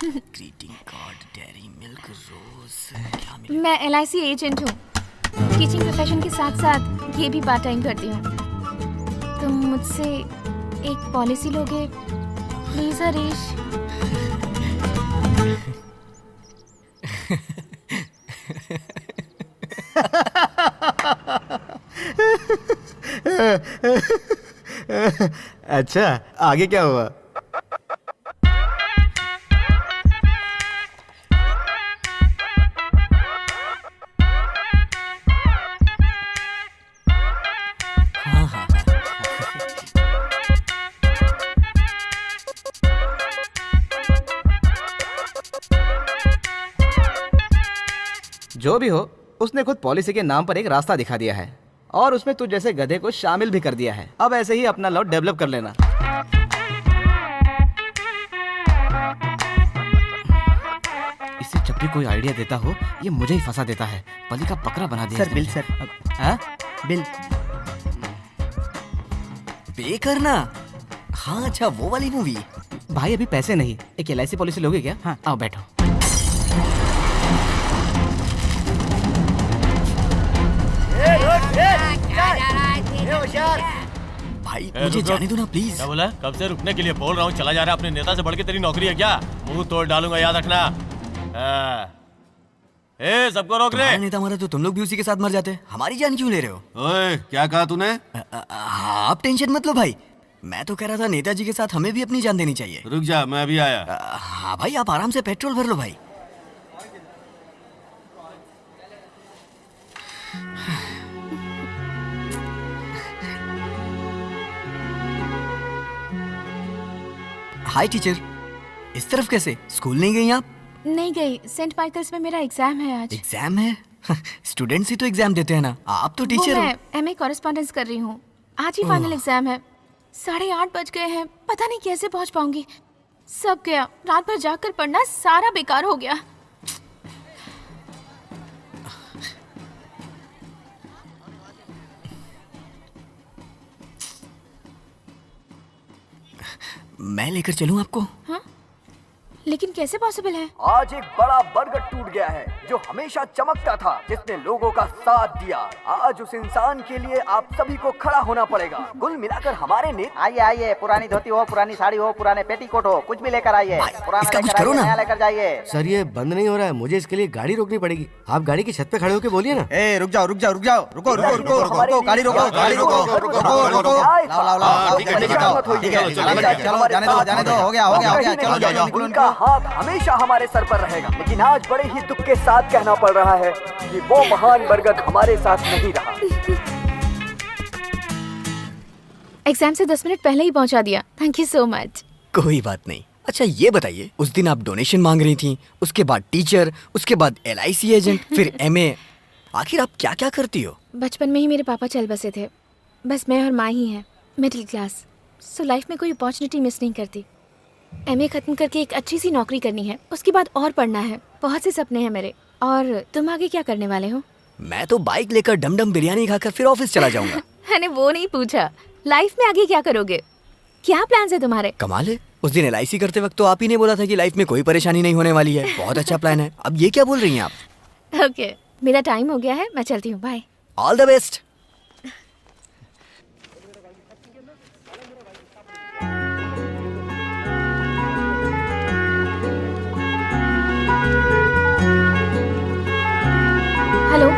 S12: ग्रीटिंग कार्ड, डेयरी मिल्क, रोज, क्या मिला?
S9: मैं LIC एजेंट हूँ। टीचिंग प्रोफेशन के साथ साथ ये भी पार्ट टाइम करती हूँ। तुम मुझसे एक पॉलिसी लोगे प्लीज हरीश?
S15: अच्छा, आगे क्या हुआ?
S5: जो भी हो, उसने खुद पॉलिसी के नाम पर एक रास्ता दिखा दिया है और उसमें तुझ जैसे गधे को शामिल भी कर दिया है। अब ऐसे ही अपना लव डेवलप कर लेना। इससे जब भी कोई आइडिया देता हो, ये मुझे ही फंसा देता है। पली का बकरा बना दिया।
S15: Sir bill sir.
S5: हाँ?
S15: बिल
S12: पे करना। हाँ अच्छा, वो वाली मूवी।
S5: भाई अभी पैसे नहीं, एक LIC पॉलिसी लोगे क्या? हाँ आओ बैठो।
S12: भाई मुझे जाने दो ना प्लीज।
S16: क्या बोला? कब से रुकने के लिए बोल रहा हूँ, चला जा रहा है। अपने नेता से बढ़ के तेरी नौकरी है क्या? मुंह तोड़ डालूंगा, याद रखना। ए सबको रोक रहे।
S12: नेता मरा तो तुम लोग भी उसी के साथ मर जाते। हमारी जान क्यों ले रहे हो?
S14: ओए क्या कहा तूने?
S12: आप टेंशन मत लो भाई, मैं तो कह रहा था नेताजी के साथ हमें भी अपनी जान देनी चाहिए।
S14: रुक जा, मैं अभी आया।
S12: हाँ भाई, आप आराम से पेट्रोल भर लो भाई। हाय टीचर। इस तरफ कैसे? स्कूल नहीं गई आप?
S9: नहीं गई, सेंट माइकल्स में मेरा एग्जाम है आज।
S12: एग्जाम है? स्टूडेंट्स ही तो एग्जाम देते हैं ना, आप तो टीचर हो।
S9: मैं MA कॉरेस्पॉन्डेंस कर रही हूँ। आज ही फाइनल एग्जाम है। 8:30 बज गए हैं, पता नहीं कैसे पहुँच पाऊंगी। सब गया। रात भर जाग कर पढ़ना सारा बेकार हो गया।
S12: मैं लेकर चलूं आपको?
S9: हाँ? लेकिन कैसे पॉसिबल है?
S3: आज एक बड़ा बरगद टूट गया है जो हमेशा चमकता था, जिसने लोगों का साथ दिया। आज उस इंसान के लिए आप सभी को खड़ा होना पड़ेगा। कुल मिलाकर हमारे नेता।
S8: आइए आइए, पुरानी धोती हो, पुरानी साड़ी हो, पुराने पेटीकोट हो, कुछ भी लेकर आइए। पुराना लेकर आइए, नया लेकर जाइए।
S3: सर ये बंद नहीं हो रहा है, मुझे इसके लिए गाड़ी रोकनी पड़ेगी। आप गाड़ी की छत पे खड़े होकर बोलिए ना।
S8: ए रुक जाओ रुक जाओ रुक जाओ, रुको रुको रुको रुको, गाड़ी रोको गाड़ी रोको रुको रुको। लाओ लाओ लाओ, ठीक है चलो, जाने दो जाने दो, हो गया हो गया हो गया, चलो जाओ जाओ।
S3: उनका हाथ हमेशा हमारे सर पर रहेगा, लेकिन आज बड़े ही दुख के साथ कहना पड़ रहा है कि वो महान बरगद हमारे साथ नहीं रहा।
S9: एग्जाम से 10 मिनट पहले ही पहुंचा दिया। Thank you so much.
S12: कोई बात नहीं। अच्छा ये बताइए, उस दिन आप डोनेशन मांग रही थी, उसके बाद टीचर, उसके बाद LIC एजेंट, फिर MA, आखिर आप क्या क्या करती हो?
S9: बचपन में ही मेरे पापा चल बसे थे। बस मैं और माँ ही हैं, मिडिल क्लास। सो लाइफ में कोई अपॉर्चुनिटी मिस नहीं करती। MA खत्म करके एक अच्छी सी नौकरी करनी है, उसके बाद और पढ़ना है। बहुत से सपने हैं मेरे। और तुम आगे क्या करने वाले हो?
S12: मैं तो बाइक लेकर डम बिरयानी खाकर फिर ऑफिस चला जाऊंगा।
S9: मैंने वो नहीं पूछा, लाइफ में आगे क्या करोगे? क्या प्लान्स है तुम्हारे?
S12: कमाल है, उस दिन LIC करते वक्त तो आप ही ने बोला था कि लाइफ में कोई परेशानी नहीं होने वाली है। बहुत अच्छा प्लान है। अब ये क्या बोल रही हैं आप?
S9: ओके, मेरा टाइम हो गया है, मैं चलती हूँ। बाय।
S12: All the best.
S9: Hello,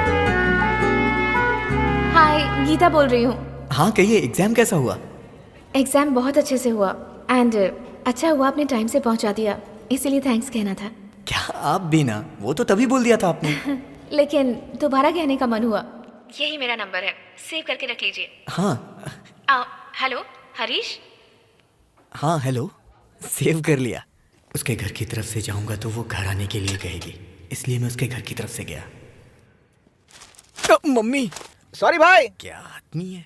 S9: hi, Geeta बोल रही हूँ।
S12: हाँ कहिए, एग्जाम कैसा हुआ?
S9: एग्जाम बहुत अच्छे से हुआ एंड अच्छा हुआ आपने टाइम से पहुंचा दिया, इसीलिए थैंक्स कहना था।
S12: क्या आप भी ना, वो तो तभी बोल दिया था आपने।
S9: लेकिन दोबारा कहने का मन हुआ। यही मेरा नंबर है, सेव करके रख लीजिए।
S12: हाँ
S9: हेलो हरीश।
S12: हाँ हेलो, सेव कर लिया। उसके घर की तरफ से जाऊंगा तो वो घर आने के लिए कहेगी, इसलिए मैं उसके घर की तरफ से गया। मम्मी
S5: सॉरी भाई।
S12: क्या आदमी है?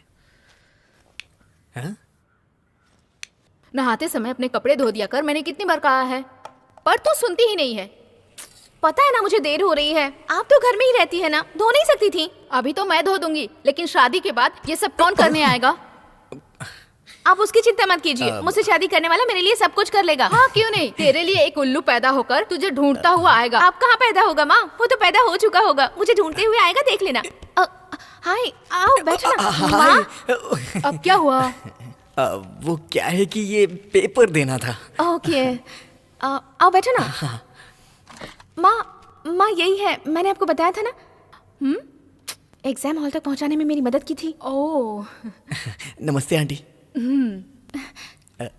S12: हाँ?
S4: नहाते समय अपने कपड़े धो दिया कर, मैंने कितनी बार कहा है, पर तो सुनती ही नहीं है।
S9: पता है ना मुझे देर हो रही है। आप तो घर में ही रहती है ना, धो नहीं सकती थी?
S4: अभी तो मैं धो दूंगी, लेकिन शादी के बाद ये सब कौन करने आएगा?
S9: आप उसकी चिंता मत कीजिए, मुझसे शादी करने वाला मेरे लिए सब कुछ कर लेगा।
S4: हाँ क्यों नहीं, तेरे लिए एक उल्लू पैदा होकर तुझे ढूंढता हुआ आएगा।
S9: आप कहाँ पैदा होगा माँ? वो तो पैदा हो चुका होगा, मुझे ढूंढते हुए आएगा, देख लेना। हाय आओ बैठो ना। माँ
S4: अब क्या हुआ?
S12: वो क्या है कि ये पेपर देना था।
S9: ओके आओ बैठो ना। माँ यही है, मैंने आपको बताया था ना। एग्जाम हॉल तक पहुंचाने में मेरी मदद की थी।
S4: ओह
S12: नमस्ते आंटी।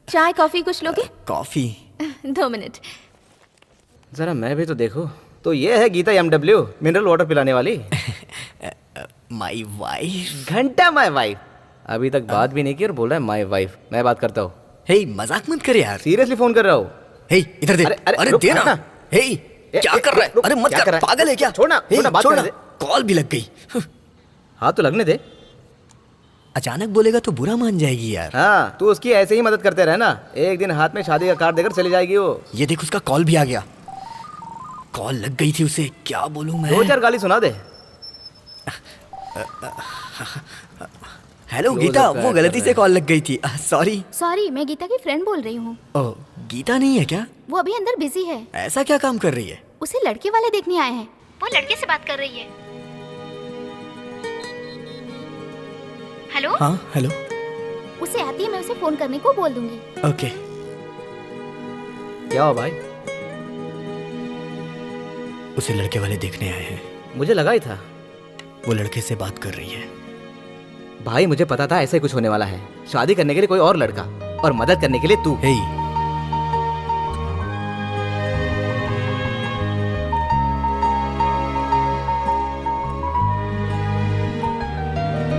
S9: चाय कॉफी कुछ लोगे?
S12: Coffee
S9: 2 minute.
S5: जरा मैं भी तो देखो। तो ये है गीता MW, मिनरल वाटर पिलाने वाली।
S12: My wife.
S5: घंटा माय वाइफ। अभी तक बात भी नहीं की और बोल रहा है माय वाइफ। मैं बात करता हूँ।
S12: हे मजाक मत कर यार।
S5: सीरियसली फोन कर रहा हूँ।
S12: हे इधर दे। अरे दे ना। हे क्या कर रहा है? अरे मत कर, पागल है क्या?
S5: छोड़ना बात कर दे।
S12: कॉल भी लग गई।
S5: हाँ तो लगने दे।
S12: अचानक बोलेगा तो बुरा मान जाएगी यार।
S5: हाँ तू उसकी ऐसे ही मदद करते रहना, एक दिन हाथ में शादी का कार्ड देकर चली जाएगी वो।
S12: ये देख उसका कॉल भी आ गया। कॉल लग गई थी उसे, क्या बोलूं मैं?
S5: 2-4 गाली सुना दे।
S12: हेलो गीता, वो गलती से कॉल लग गई थी, सॉरी।
S11: मैं गीता की फ्रेंड बोल रही हूँ।
S12: ओह गीता नहीं है क्या?
S11: वो अभी अंदर बिजी है।
S12: ऐसा क्या काम कर रही है?
S11: उसे लड़के वाले देखने आए हैं, वो लड़के से बात कर रही है। हेलो।
S12: हाँ हेलो।
S11: उसे आती है, मैं उसे फोन करने को बोल दूंगी।
S12: ओके।
S5: क्या हो भाई?
S12: उसे लड़के वाले देखने आए हैं।
S5: मुझे लगा ही था।
S12: वो लड़के से बात कर रही है।
S5: भाई मुझे पता था ऐसे कुछ होने वाला है। शादी करने के लिए कोई और लड़का और मदद करने के लिए तू।
S12: हे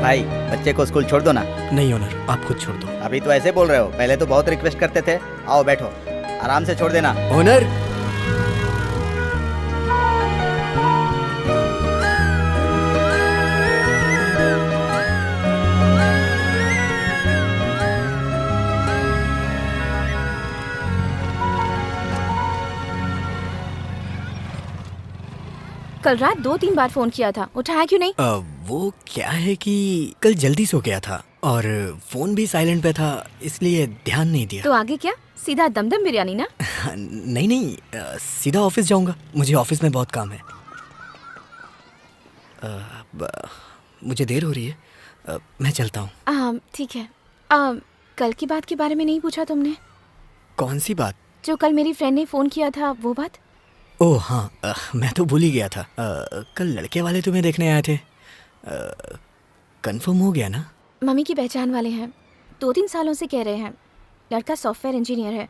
S8: भाई बच्चे को स्कूल छोड़ दो ना।
S12: नहीं ओनर, आप खुद छोड़ दो।
S8: अभी तो ऐसे बोल रहे हो, पहले तो बहुत रिक्वेस्ट करते थे। आओ बैठो, आराम से छोड़ देना।
S12: ओनर
S9: कल रात 2-3 बार फोन किया था, उठाया क्यों नहीं?
S6: वो क्या है कि कल जल्दी सो गया था और फोन भी साइलेंट पे था, इसलिए ध्यान नहीं दिया।
S9: तो आगे क्या? सीधा दमदम बिरयानी ना?
S6: नहीं नहीं, सीधा ऑफिस जाऊंगा, मुझे ऑफिस में बहुत काम है। मुझे देर हो रही है, मैं चलता हूँ।
S9: ठीक है। कल की बात के बारे में नहीं पूछा तुमने?
S6: कौन सी बात?
S9: जो कल मेरी फ्रेंड ने फोन किया था, वो बात।
S6: ओह हाँ, मैं तो भूल ही गया था। कल लड़के वाले तुम्हें देखने आए थे, कंफर्म हो गया ना?
S9: मम्मी की पहचान वाले हैं, 2-3 सालों से कह रहे हैं। लड़का सॉफ्टवेयर इंजीनियर है,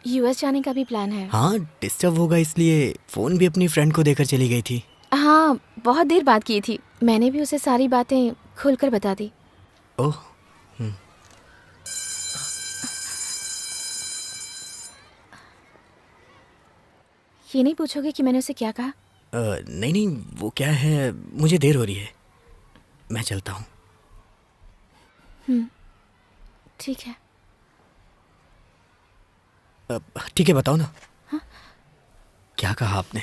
S9: यूएस जाने का भी प्लान है।
S6: हाँ, डिस्टर्ब होगा इसलिए फ़ोन भी अपनी फ्रेंड को देकर चली गई थी।
S9: हाँ, बहुत देर बात की थी, मैंने भी उसे सारी बातें खुलकर बता दी।
S6: ओह।
S9: ये नहीं पूछोगे कि मैंने उसे क्या कहा?
S6: नहीं नहीं, वो क्या है, मुझे देर हो रही है, मैं चलता हूँ।
S9: ठीक है।
S6: ठीक है, बताओ ना।
S9: हाँ?
S6: क्या कहा आपने?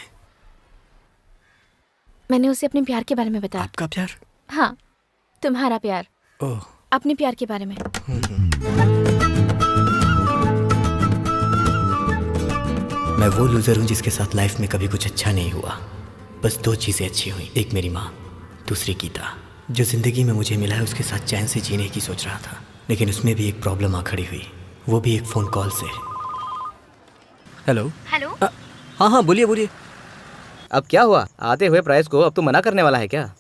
S9: मैंने उसे अपने प्यार के बारे में बताया।
S6: आपका प्यार?
S9: हाँ, तुम्हारा प्यार।
S6: ओह।
S9: अपने प्यार के बारे में।
S6: मैं वो लूज़र हूँ जिसके साथ लाइफ में कभी कुछ अच्छा नहीं हुआ। बस 2 चीज़ें अच्छी हुई, एक मेरी माँ, दूसरी गीता। जो ज़िंदगी में मुझे मिला है उसके साथ चैन से जीने की सोच रहा था, लेकिन उसमें भी एक प्रॉब्लम आ खड़ी हुई, वो भी एक फ़ोन कॉल से। हेलो।
S9: हेलो।
S6: हाँ, बोलिए बोलिए।
S5: अब क्या हुआ? आते हुए प्राइस को अब तू मना करने वाला है क्या?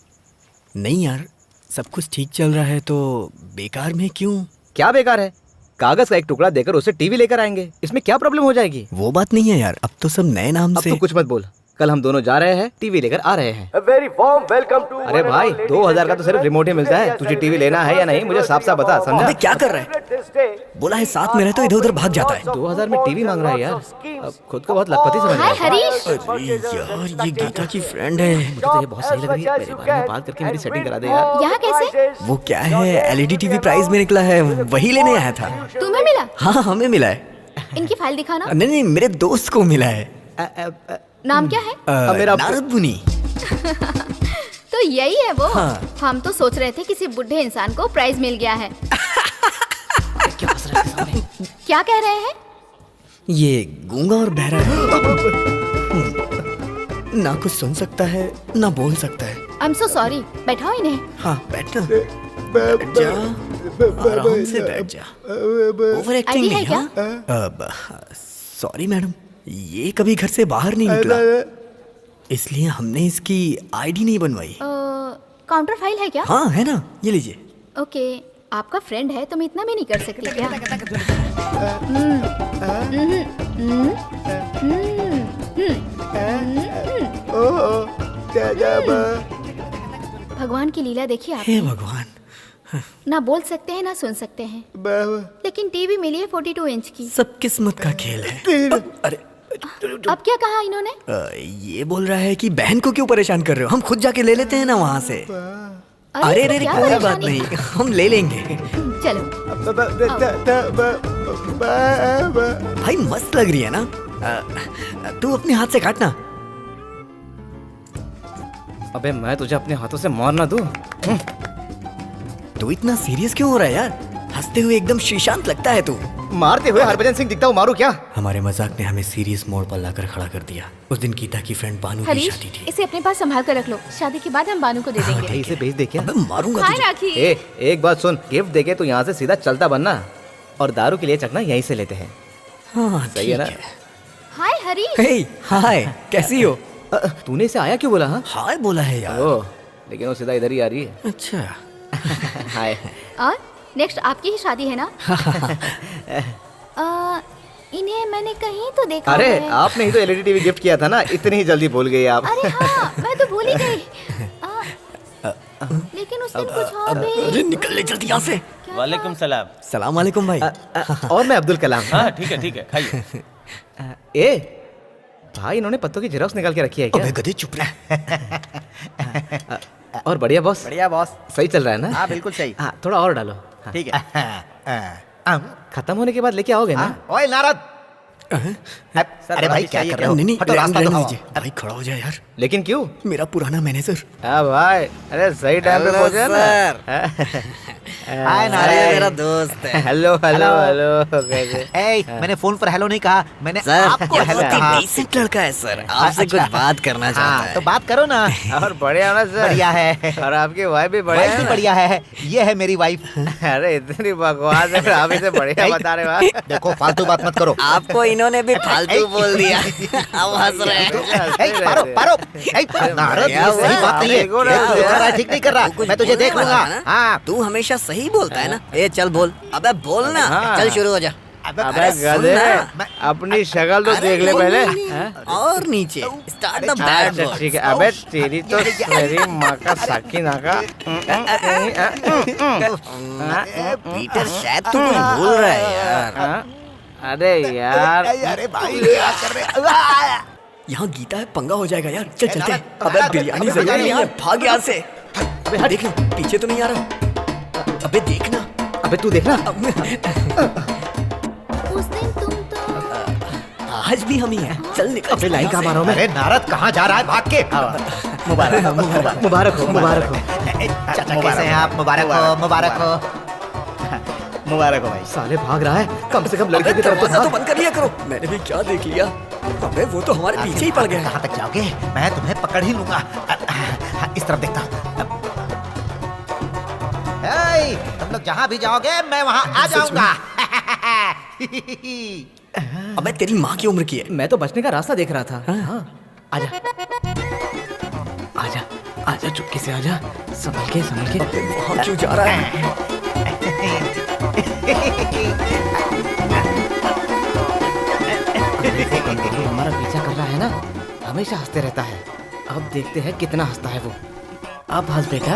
S6: नहीं यार, सब कुछ ठीक चल रहा है तो बेकार में क्यों?
S5: क्या बेकार है? कागज का एक टुकड़ा देकर उसे टीवी लेकर आएंगे, इसमें क्या प्रॉब्लम हो जाएगी?
S6: वो बात नहीं है यार, अब तो सब नए नाम
S5: अब
S6: से।
S5: तो कुछ मत बोल, कल हम दोनों जा रहे हैं, टीवी लेकर आ रहे हैं।
S1: Very warm welcome to.
S5: अरे भाई, 2000 का तो सिर्फ रिमोट ही मिलता है, तुझे टीवी लेना है या नहीं मुझे साफ साफ बता, समझा?
S6: अबे क्या कर रहा है? बोला है साथ में रहे तो इधर उधर भाग जाता है।
S5: 2000 में टीवी मांग रहा है यार, अब खुद को बहुत लखपति समझ रहा है।
S9: हरीश।
S6: अरे यार, ये गीता की फ्रेंड है।
S5: मुझे तो ये बहुत सही लग रही है, मेरे बारे में बात करके मेरी सेटिंग करा दे यार।
S9: यहाँ कैसे?
S6: वो क्या है, एलईडी टीवी प्राइस में निकला है, वही लेने आया था।
S9: तुम्हें मिला?
S6: हाँ, हमें मिला है।
S9: इनकी फाइल दिखाना।
S6: नहीं नहीं, मेरे दोस्त को मिला है।
S9: नाम क्या है?
S6: मेरा नारद मुनि।
S9: तो यही है वो।
S6: हाँ।
S9: हम तो सोच रहे थे किसी बुढ़े इंसान को प्राइज मिल गया है। क्या कह रहे हैं?
S6: ये गूंगा और बहरा है, ना कुछ सुन सकता है ना बोल सकता है।
S9: आई एम सो सॉरी, बैठाओ इन्हें।
S6: हाँ, बैठना। बैठ जा, आराम से बैठ जा। ओवर एक्टिंग
S9: ID है
S6: नहीं। हाँ, सॉरी मैडम, ये कभी घर से बाहर नहीं निकला, इसलिए हमने इसकी आईडी नहीं बनवाई।
S9: काउंटर फाइल है क्या?
S6: हाँ है ना, ये लीजिए।
S9: ओके, आपका फ्रेंड है तो मैं इतना भी नहीं कर सकती क्या? भगवान की लीला देखिए आप।
S6: हे भगवान।
S9: ना बोल सकते हैं ना सुन सकते हैं, लेकिन टीवी मिली है 42 इंच की।
S6: सब किस्मत का खेल है। अरे
S9: अब क्या कहा इन्होंने?
S6: ये बोल रहा है कि बहन को क्यों परेशान कर रहे हो, हम खुद जाके ले लेते हैं ना वहाँ से। अरे रे,
S9: क्या
S6: कोई बात
S9: परेशानी?
S6: नहीं, हम ले लेंगे।
S9: चलो।
S6: भाई मस्त लग रही है ना, तू अपने हाथ से काटना।
S5: अबे मैं तुझे अपने हाथों से मार ना दूं।
S6: तू इतना सीरियस क्यों हो रहा है यार? हंसते हुए एकदम श्रीशांत लगता है तू।
S5: मारते हुए हरभजन सिंह दिखता हूँ, मारू क्या?
S6: हमारे मजाक ने हमें सीरियस मोड़ पर लाकर खड़ा कर दिया। उस दिन गीता की फ्रेंड बानू की
S9: हरीश,
S6: शादी थी।
S9: इसे अपने पास संभाल कर रख लो, शादी के बाद हम बानू को दे देंगे।
S5: इसे भेज दे क्या?
S6: अबे मारूंगा
S9: हाय
S6: तुझे।
S9: राखी।
S5: एक बात सुन, गिफ्ट देके तू यहाँ से सीधा चलता बनना, और दारू के लिए चखना यहीं से लेते हैं।
S6: हाँ
S5: सही है ना?
S9: हाय हरीश।
S6: हे हाय, कैसी हो?
S5: तूने इसे आया क्यों बोला? हाँ
S6: हाय बोला है यार।
S5: ओह, लेकिन वो सीधा इधर ही आ रही है।
S6: अच्छा।
S5: हाय।
S9: और नेक्स्ट आपकी ही शादी है ना? इन्हें मैंने कहीं तो देखा
S5: अरे
S9: है।
S5: आपने ही तो एलईडी टीवी गिफ्ट किया था ना, इतनी ही जल्दी भूल गई आप।
S9: अरे हाँ, मैं तो भूल ही गई। लेकिन उस दिन कुछ और भी।
S6: अरे निकल ले जल्दी यहाँ से।
S16: वालेकुम सलाम।
S6: सलाम वालेकुम भाई।
S5: और मैं अब्दुल कलाम।
S16: हाँ ठीक है, खाइए।
S5: ए भाई, इन्होंने पत्तों की जेरॉक्स निकाल के रखी है क्या?
S6: अबे गधे चुप रह।
S5: और बढ़िया बॉस?
S8: बढ़िया बॉस।
S5: सही चल रहा है ना?
S8: हाँ बिल्कुल सही।
S5: हाँ, थोड़ा और डालो। हाँ।
S8: ठीक है।
S5: खत्म होने के बाद लेके आओगे ना?
S8: ओए नारद,
S6: अरे भाई क्या कर रहे हो? नहीं
S5: हटो, रास्ता
S6: रहने
S5: दिखाओ।
S6: दीजिए भाई, खड़ा हो जाए यार।
S5: लेकिन क्यों?
S6: मेरा पुराना मैनेजर।
S5: हाँ भाई, अरे सही टाइम पे पहुंचे ना।
S6: हाय नारे, मेरा दोस्त है।
S5: हेलो हेलो हेलो कैसे?
S2: ए, मैंने फोन पर हेलो नहीं कहा, मैंने
S6: सर,
S2: आपको
S6: ये
S2: हेलो
S6: बहुत ही
S2: कहा।
S6: decent लड़का है सर, आपसे कुछ बात करना चाहता है।
S2: तो बात करो ना।
S5: और बढ़िया ना सर?
S2: बढ़िया है।
S5: और आपकी वाइफ भी बढ़िया
S2: वाइफ
S5: है
S2: भी
S5: ना?
S2: बढ़िया है, ये है मेरी वाइफ।
S5: अरे इतनी बकवास है, आप इसे बढ़िया बता रहे हो।
S2: देखो फालतू बात मत करो।
S6: आपको इन्होंने भी फालतू बोल दिया। अब हंस रहे हैं।
S2: पारो पारो। नारद, ये सही बात नहीं है।
S5: देखो ना,
S2: देख तू जो कर रहा है ठीक नहीं कर रहा।
S6: कुछ
S2: मैं तुझे देख
S6: बोलने
S2: लूंगा।
S6: वाला है ना?
S2: हाँ,
S6: तू हमेशा सही बोलता है ना। ए चल बोल, अबे बोल ना।
S5: हाँ।
S6: चल शुरू हो जा।
S5: अबे
S6: सुन
S5: गधे,
S6: ना।
S5: अपनी शक्ल तो
S6: अरे
S5: देख ले
S6: बोल
S5: पहले।
S6: नहीं,
S5: हाँ?
S6: और नीचे स्टार्ट द बैड
S5: अच्छा
S6: वर्ड।
S5: ठीक है। अबे तेरी तो मेरी माँ का साकी नाका।
S6: पीटर शायद तू कुछ भूल रहा है यार।
S5: हाँ? अरे यार,
S2: अरे भाई क्या कर रहे?
S6: यहाँ गीता है, पंगा हो जाएगा यार। चल चलते हैं। अबे बिरयानी जरूरी नहीं है, भाग यहाँ से। अबे देख ना, पीछे तो नहीं आ रहा। अबे देखना।
S5: अबे तू देखना।
S11: उस दिन तुम तो
S6: आज भी हम ही हैं। चल निकल।
S5: अबे लाइन कहाँ मारा हूँ मैं?
S2: अरे नारद कहाँ जा रहा है भाग के?
S5: मुबारक मुबारक हो, मुबारक हो।
S2: चाचा कैसे हैं आप? मुबारक हो, मुबारक हो, मुबारक हो भाई।
S5: साले भाग रहा है, कम से कम लड़के की तरफ
S6: दरवाजा
S5: तो
S6: तो बंद कर लिया करो। मैंने भी क्या देख लिया। अबे वो तो हमारे पीछे ही पड़ गया।
S2: कहाँ तक जाओगे? मैं तुम्हें पकड़ ही लूंगा। इस तरफ देखता हूँ। ए, तुम लोग जहाँ भी जाओगे मैं वहाँ आ जाऊंगा।
S6: अबे तेरी माँ की उम्र की है।
S5: मैं तो बचने का रास्ता देख रहा था। हाँ। आजा आजा आजा, चुपके से आजा, संभल के संभल के।
S6: वहाँ क्यों जा रहा है?
S5: हमारा पीछा कर रहा है ना, हमेशा हंसते रहता है। अब देखते हैं कितना हंसता है वो। अब हंस बेटा।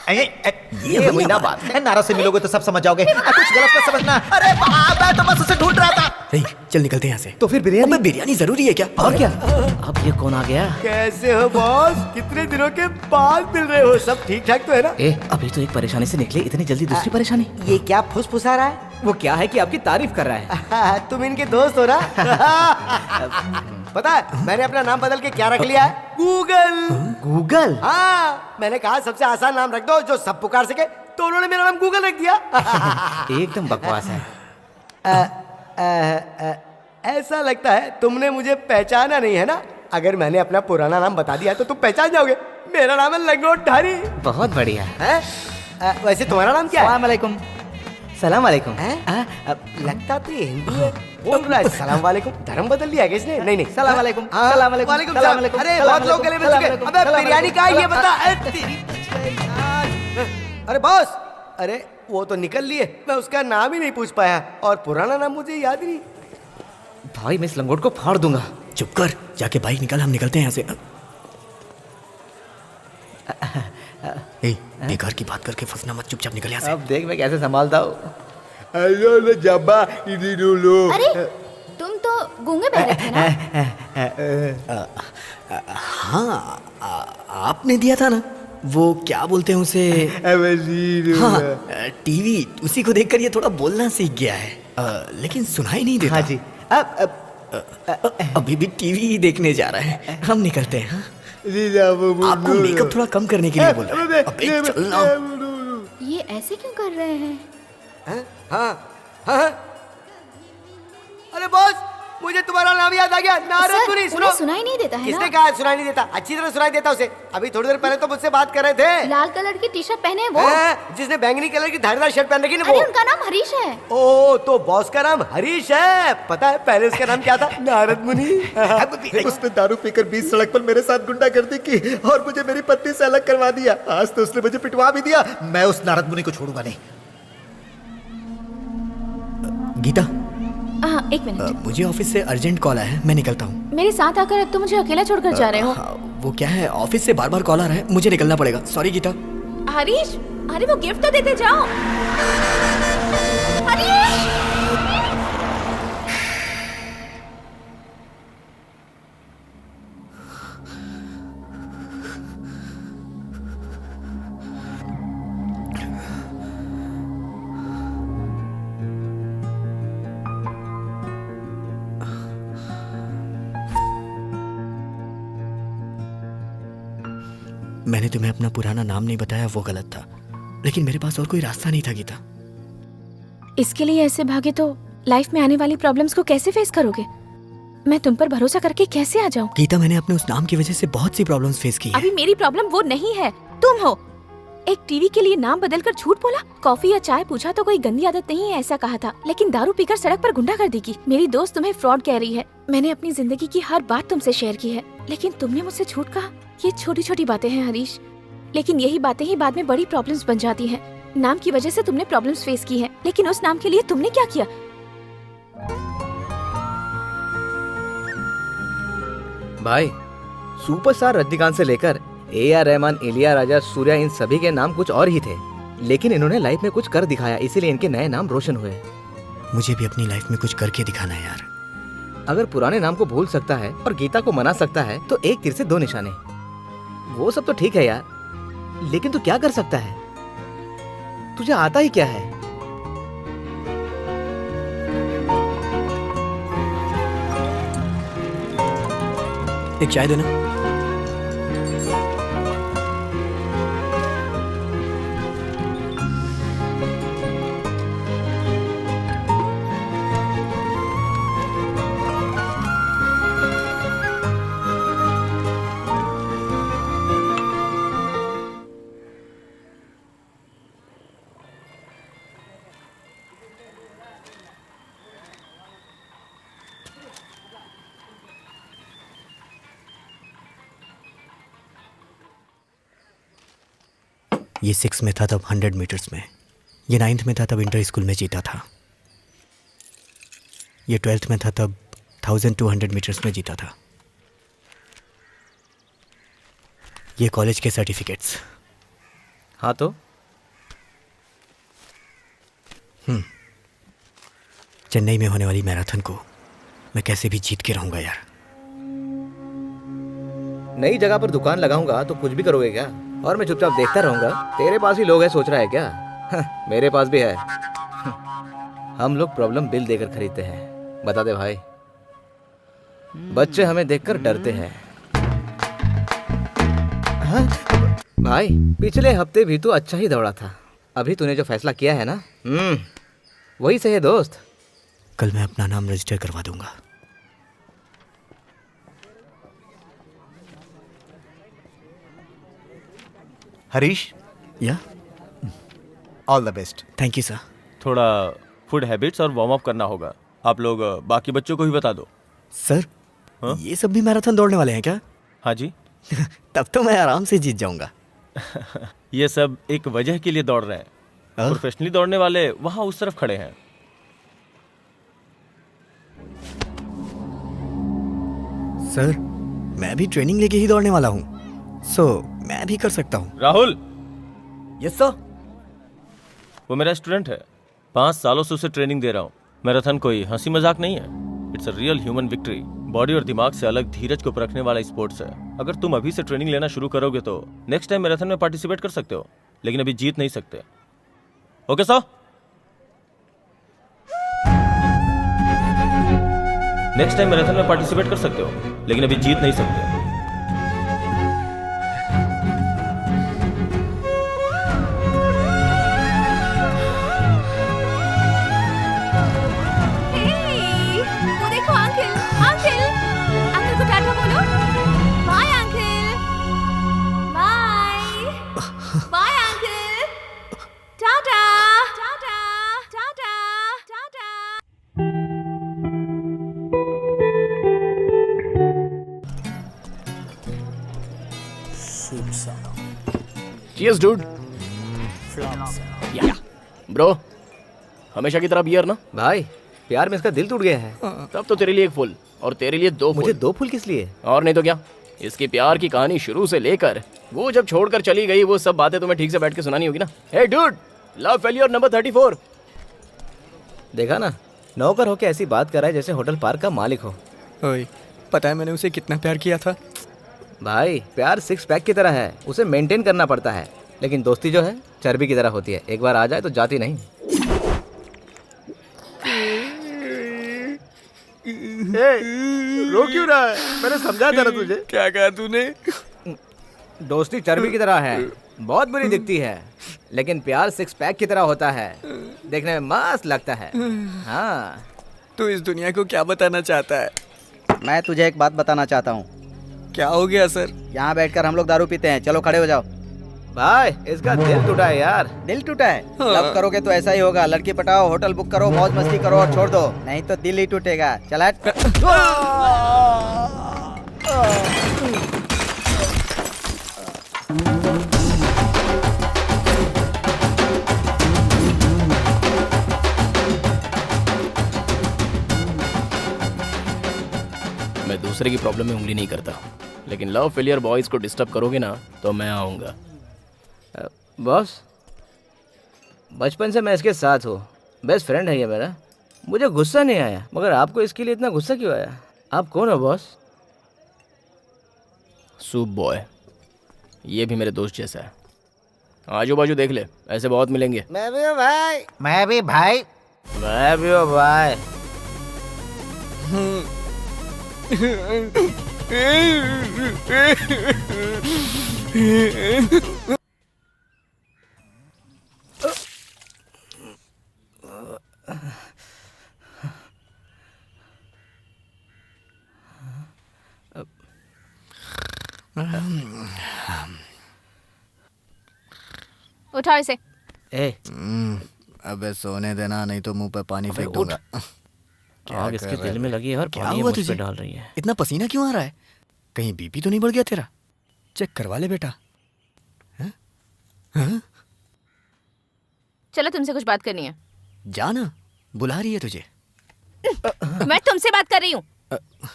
S2: ये हुई ना बात। नारद से मिलोगे तो सब समझ जाओगे। कुछ गलत मत समझना। अरे बाप, मैं तो बस उसे ढूंढ रहा था।
S6: ए, चल निकलते हैं यहाँ से।
S5: तो फिर बिरयानी?
S6: अबे बिरयानी जरूरी है क्या?
S5: और क्या? अब ये कौन आ गया?
S3: कैसे हो बॉस? कितने दिनों के बाद मिल रहे हो? सब ठीक ठाक तो है ना?
S5: ए, अभी तो एक परेशानी से निकले, इतनी जल्दी दूसरी परेशानी?
S3: ये क्या फुसफुसा रहा है?
S5: वो क्या है कि आपकी तारीफ कर रहा है।
S3: तुम इनके दोस्त हो ना? पता है मैंने अपना नाम बदल के क्या रख लिया है? गूगल।
S5: गूगल?
S3: हाँ, मैंने कहा सबसे आसान नाम रख दो जो सब पुकार सके, तो उन्होंने मेरा नाम गूगल रख दिया।
S5: एकदम बकवास है।
S3: ऐसा लगता है तुमने मुझे पहचाना नहीं है ना? अगर मैंने अपना पुराना नाम बता दिया तो तुम पहचान जाओगे। मेरा नाम है लंगोट धारी।
S5: बहुत बढ़िया
S3: है। वैसे तुम्हारा नाम क्या है?
S5: सलाम अलैकुम। सलाम वालेकुम।
S3: लगता तो ये हिंदू है। बोल रहा है सलाम वालेकुम। धर्म बदल लिया क्या इसने? नहीं नहीं,
S5: सलाम वालेकुम।
S3: हाँ,
S5: सलाम वालेकुम।
S3: वालेकुम
S5: सलाम
S3: सलाम।
S5: वालेकुम।
S3: अरे
S5: सलाम
S3: बहुत लोग
S5: वालेकुम।
S3: गले मिल
S5: सलाम
S3: चुके।
S5: वालेकुम।
S3: अबे
S5: सलाम
S3: बिरयानी
S5: वालेकुम।
S3: का ये
S5: सलाम
S3: बता। अरे बॉस, अरे वो तो निकल लिए, मैं उसका नाम ही नहीं पूछ पाया और पुराना नाम मुझे याद ही नहीं।
S5: भाई मैं इस लंगोट को फाड़ दूंगा।
S6: चुप कर, जाके बाइक निकल, हम निकलते हैं यहाँ से। ए, बेकार की बात करके फंसना मत, चुपचाप निकल यहाँ से।
S5: अब देख मैं कैसे संभालता हूँ।
S11: अरे तुम तो गूंगे बहरे थे ना?
S6: हाँ, आपने दिया था ना वो, क्या बोलते हैं उसे? हाँ, टीवी। उसी को देखकर ये थोड़ा बोलना सीख गया है, लेकिन सुनाई नहीं देता।
S5: हाँ जी।
S6: अभी भी टीवी ही देखने जा रहा है। हम निकलते हैं। आपको मेकअप थोड़ा कम करने के लिए बोला। अबे चल ना।
S11: ये ऐसे क्यों कर रहे हैं?
S3: हाँ, हाँ। अरे बॉस, मुझे तुम्हारा नाम याद आ गया। नारद मुनि।
S11: उन्हें सुनाई नहीं देता है ना?
S3: किसने कहा सुनाई नहीं देता? अच्छी तरह सुनाई देता उसे। अभी थोड़ी देर पहले तो मुझसे बात कर रहे थे।
S11: लाल कलर की टी शर्ट पहने हैं वो?
S3: जिसने बैंगनी कलर की धारीदार शर्ट पहन रखी ना,
S11: अरे
S3: वो।
S11: उनका नाम हरीश है।
S3: ओ, तो बॉस का नाम हरीश है। पता है पहले उसका नाम क्या था? नारद मुनि।
S2: उसने दारू पीकर बीच सड़क पर मेरे साथ गुंडागर्दी की और मुझे मेरी पत्नी से अलग करवा दिया। आज तो उसने मुझे पिटवा भी दिया। मैं उस नारद मुनि को छोड़ूंगा नहीं।
S6: गीता,
S9: हाँ, एक मिनट।
S6: मुझे ऑफिस से अर्जेंट कॉल आया है, मैं निकलता हूँ।
S9: मेरे साथ आकर अब तुम मुझे अकेला छोड़कर जा रहे हो?
S6: वो क्या है, ऑफिस से बार बार कॉल आ रहा है, मुझे निकलना पड़ेगा। सॉरी गीता।
S9: हरीश, अरे वो गिफ्ट तो देते जाओ। हरीश!
S6: मैंने तुम्हें अपना पुराना नाम नहीं बताया, वो गलत था, लेकिन मेरे पास और कोई रास्ता नहीं था गीता।
S9: इसके लिए ऐसे भागे तो लाइफ में आने वाली प्रॉब्लम्स को कैसे फेस करोगे? मैं तुम पर भरोसा करके कैसे आ जाऊं?
S6: गीता, मैंने अपने उस नाम की वजह से बहुत सी प्रॉब्लम्स फेस की हैं।
S9: अभी मेरी प्रॉब्लम वो नहीं है, तुम हो। एक टीवी के लिए नाम बदलकर झूठ बोला। कॉफी या चाय पूछा तो कोई गंदी आदत नहीं है ऐसा कहा था, लेकिन दारू पीकर सड़क पर गुंडागर्दी की। मेरी दोस्त तुम्हें फ्रॉड कह रही है। मैंने अपनी जिंदगी की हर बात तुमसे शेयर की है, लेकिन तुमने मुझसे झूठ कहा। ये छोटी छोटी बातें हैं हरीश, लेकिन यही बातें ही बाद में बड़ी प्रॉब्लम्स बन जाती हैं। नाम की वजह से तुमने प्रॉब्लम्स फेस की है, लेकिन उस नाम के लिए तुमने क्या किया?
S5: भाई, सुपरस्टार रजनीकांत से लेकर AR रहमान, इलिया राजा, सूर्या, इन सभी के नाम कुछ और ही थे, लेकिन इन्होंने लाइफ में कुछ कर दिखाया, इसीलिए इनके नए नाम रोशन हुए।
S6: मुझे भी अपनी लाइफ में कुछ करके दिखाना है यार।
S5: अगर पुराने नाम को भूल सकता है और गीता को मना सकता है तो एक तीर से दो निशाने। वो सब तो ठीक है यार, लेकिन तू क्या कर सकता है? तुझे आता ही क्या है?
S6: एक चाय देना। ये 6 में था तब 100 मीटर्स में, ये 9th में था तब इंटर स्कूल में जीता था, ये 12th में था तब 1200 मीटर्स में जीता था। ये कॉलेज के सर्टिफिकेट्स।
S5: हाँ तो
S6: चेन्नई में होने वाली मैराथन को मैं कैसे भी जीत के रहूंगा यार।
S5: नई जगह पर दुकान लगाऊंगा तो कुछ भी करोगे क्या? और मैं चुपचाप देखता रहूंगा? तेरे पास भी लोग हैं सोच रहा है क्या? मेरे पास भी है। हम लोग प्रॉब्लम बिल देकर खरीदते हैं। बता दे भाई, बच्चे हमें देखकर डरते हैं। हाँ? भाई, पिछले हफ्ते भी तू अच्छा ही दौड़ा था। अभी तूने जो फैसला किया है ना, वही सही है दोस्त।
S6: कल मैं अपना नाम रजिस्टर करवा दूंगा।
S2: हरीश,
S6: या
S2: all the best.
S6: Thank you sir.
S16: थोड़ा फूड हैबिट्स और वार्म अप करना होगा। आप लोग बाकी बच्चों को भी बता दो।
S6: सर, ये सब भी मैराथन दौड़ने वाले हैं क्या?
S16: हाँ जी।
S6: तब तो मैं आराम से जीत जाऊंगा।
S16: ये सब एक वजह के लिए दौड़ रहे हैं। प्रोफेशनली दौड़ने वाले वहां उस तरफ खड़े हैं।
S6: सर, मैं भी ट्रेनिंग लेके ही दौड़ने वाला हूँ, सो मैं भी कर सकता हूँ।
S16: राहुल।
S6: Yes sir.
S16: वो मेरा स्टूडेंट है, 5 सालों से उसे ट्रेनिंग दे रहा हूँ। मैराथन कोई हंसी मजाक नहीं है, it's a real human victory. Body और दिमाग से अलग धीरज को परखने वाला स्पोर्ट्स है। अगर तुम अभी से ट्रेनिंग लेना शुरू करोगे तो नेक्स्ट टाइम मैराथन में पार्टिसिपेट कर सकते हो, लेकिन अभी जीत नहीं सकते। Okay sir? Next time marathon में पार्टिसिपेट कर सकते हो, लेकिन अभी जीत नहीं सकते।
S17: Cheers, dude. ब्रो, हमेशा की तरह बियर ना?
S5: भाई, प्यार में इसका दिल टूट गया है।
S17: तब तो तेरे लिए एक फुल और तेरे लिए 2 फुल।
S5: मुझे 2 फुल किस लिए?
S17: और नहीं तो क्या, इसकी प्यार की कहानी शुरू से लेकर वो जब छोड़कर चली गई वो सब बातें तुम्हें ठीक से बैठ के सुनानी होगी ना। Hey dude, love failure number 34।
S5: देखा ना, नौकर होके ऐसी बात कर रहा है जैसे होटल पार्क का मालिक हो।
S6: ओए, पता है मैंने उसे कितना प्यार किया था?
S5: भाई, प्यार 6 पैक की तरह है, उसे मेंटेन करना पड़ता है, लेकिन दोस्ती जो है चर्बी की तरह होती है, एक बार आ जाए तो जाती नहीं।
S15: रो क्यों रहा है? मैंने समझा था ना तुझे।
S17: क्या कहा तूने?
S5: दोस्ती चर्बी की तरह है, बहुत बुरी दिखती है, लेकिन प्यार सिक्स पैक की तरह होता है, देखने में मस्त लगता है। हाँ,
S12: तू इस दुनिया को क्या बताना चाहता है?
S8: मैं तुझे एक बात बताना चाहता हूँ।
S12: क्या हो गया सर?
S8: यहाँ बैठकर हम लोग दारू पीते हैं, चलो खड़े हो जाओ।
S5: भाई इसका दिल टूटा है यार।
S8: दिल टूटा है? लव करोगे तो ऐसा ही होगा, लड़की पटाओ, होटल बुक करो, मौज मस्ती करो और छोड़ दो, नहीं तो दिल ही टूटेगा। चल हट।
S17: मैं दूसरे की प्रॉब्लम में उंगली नहीं करता, लेकिन लव फेलियर बॉयज को डिस्टर्ब करोगे ना तो मैं आऊँगा।
S5: बॉस, बचपन से मैं इसके साथ हूँ, बेस्ट फ्रेंड है ये मेरा। मुझे गुस्सा नहीं आया, मगर आपको इसके लिए इतना गुस्सा क्यों आया? आप कौन हो बॉस?
S17: सूप बॉय, ये भी मेरे दोस्त जैसा है। आजू बाजू देख ले, ऐसे बहुत मिलेंगे।
S3: मैं भी हूँ भाई।
S5: मैं भी भाई। मैं भी हूँ भाई।
S9: उठाओ इसे।
S12: अबे सोने देना, नहीं तो मुंह पे पानी फेंक दूंगा।
S5: आग इसके दिल में लगी है और
S12: क्या
S5: पानी
S12: हुआ
S5: मुझ पे
S12: तुझे?
S5: डाल रही है।
S12: इतना पसीना क्यों आ रहा है? कहीं बीपी तो नहीं बढ़ गया तेरा? चेक करवा ले बेटा। हाँ?
S9: चलो तुमसे कुछ बात करनी है।
S12: जाना, बुला रही है तुझे।
S9: मैं तुमसे बात कर रही हूँ।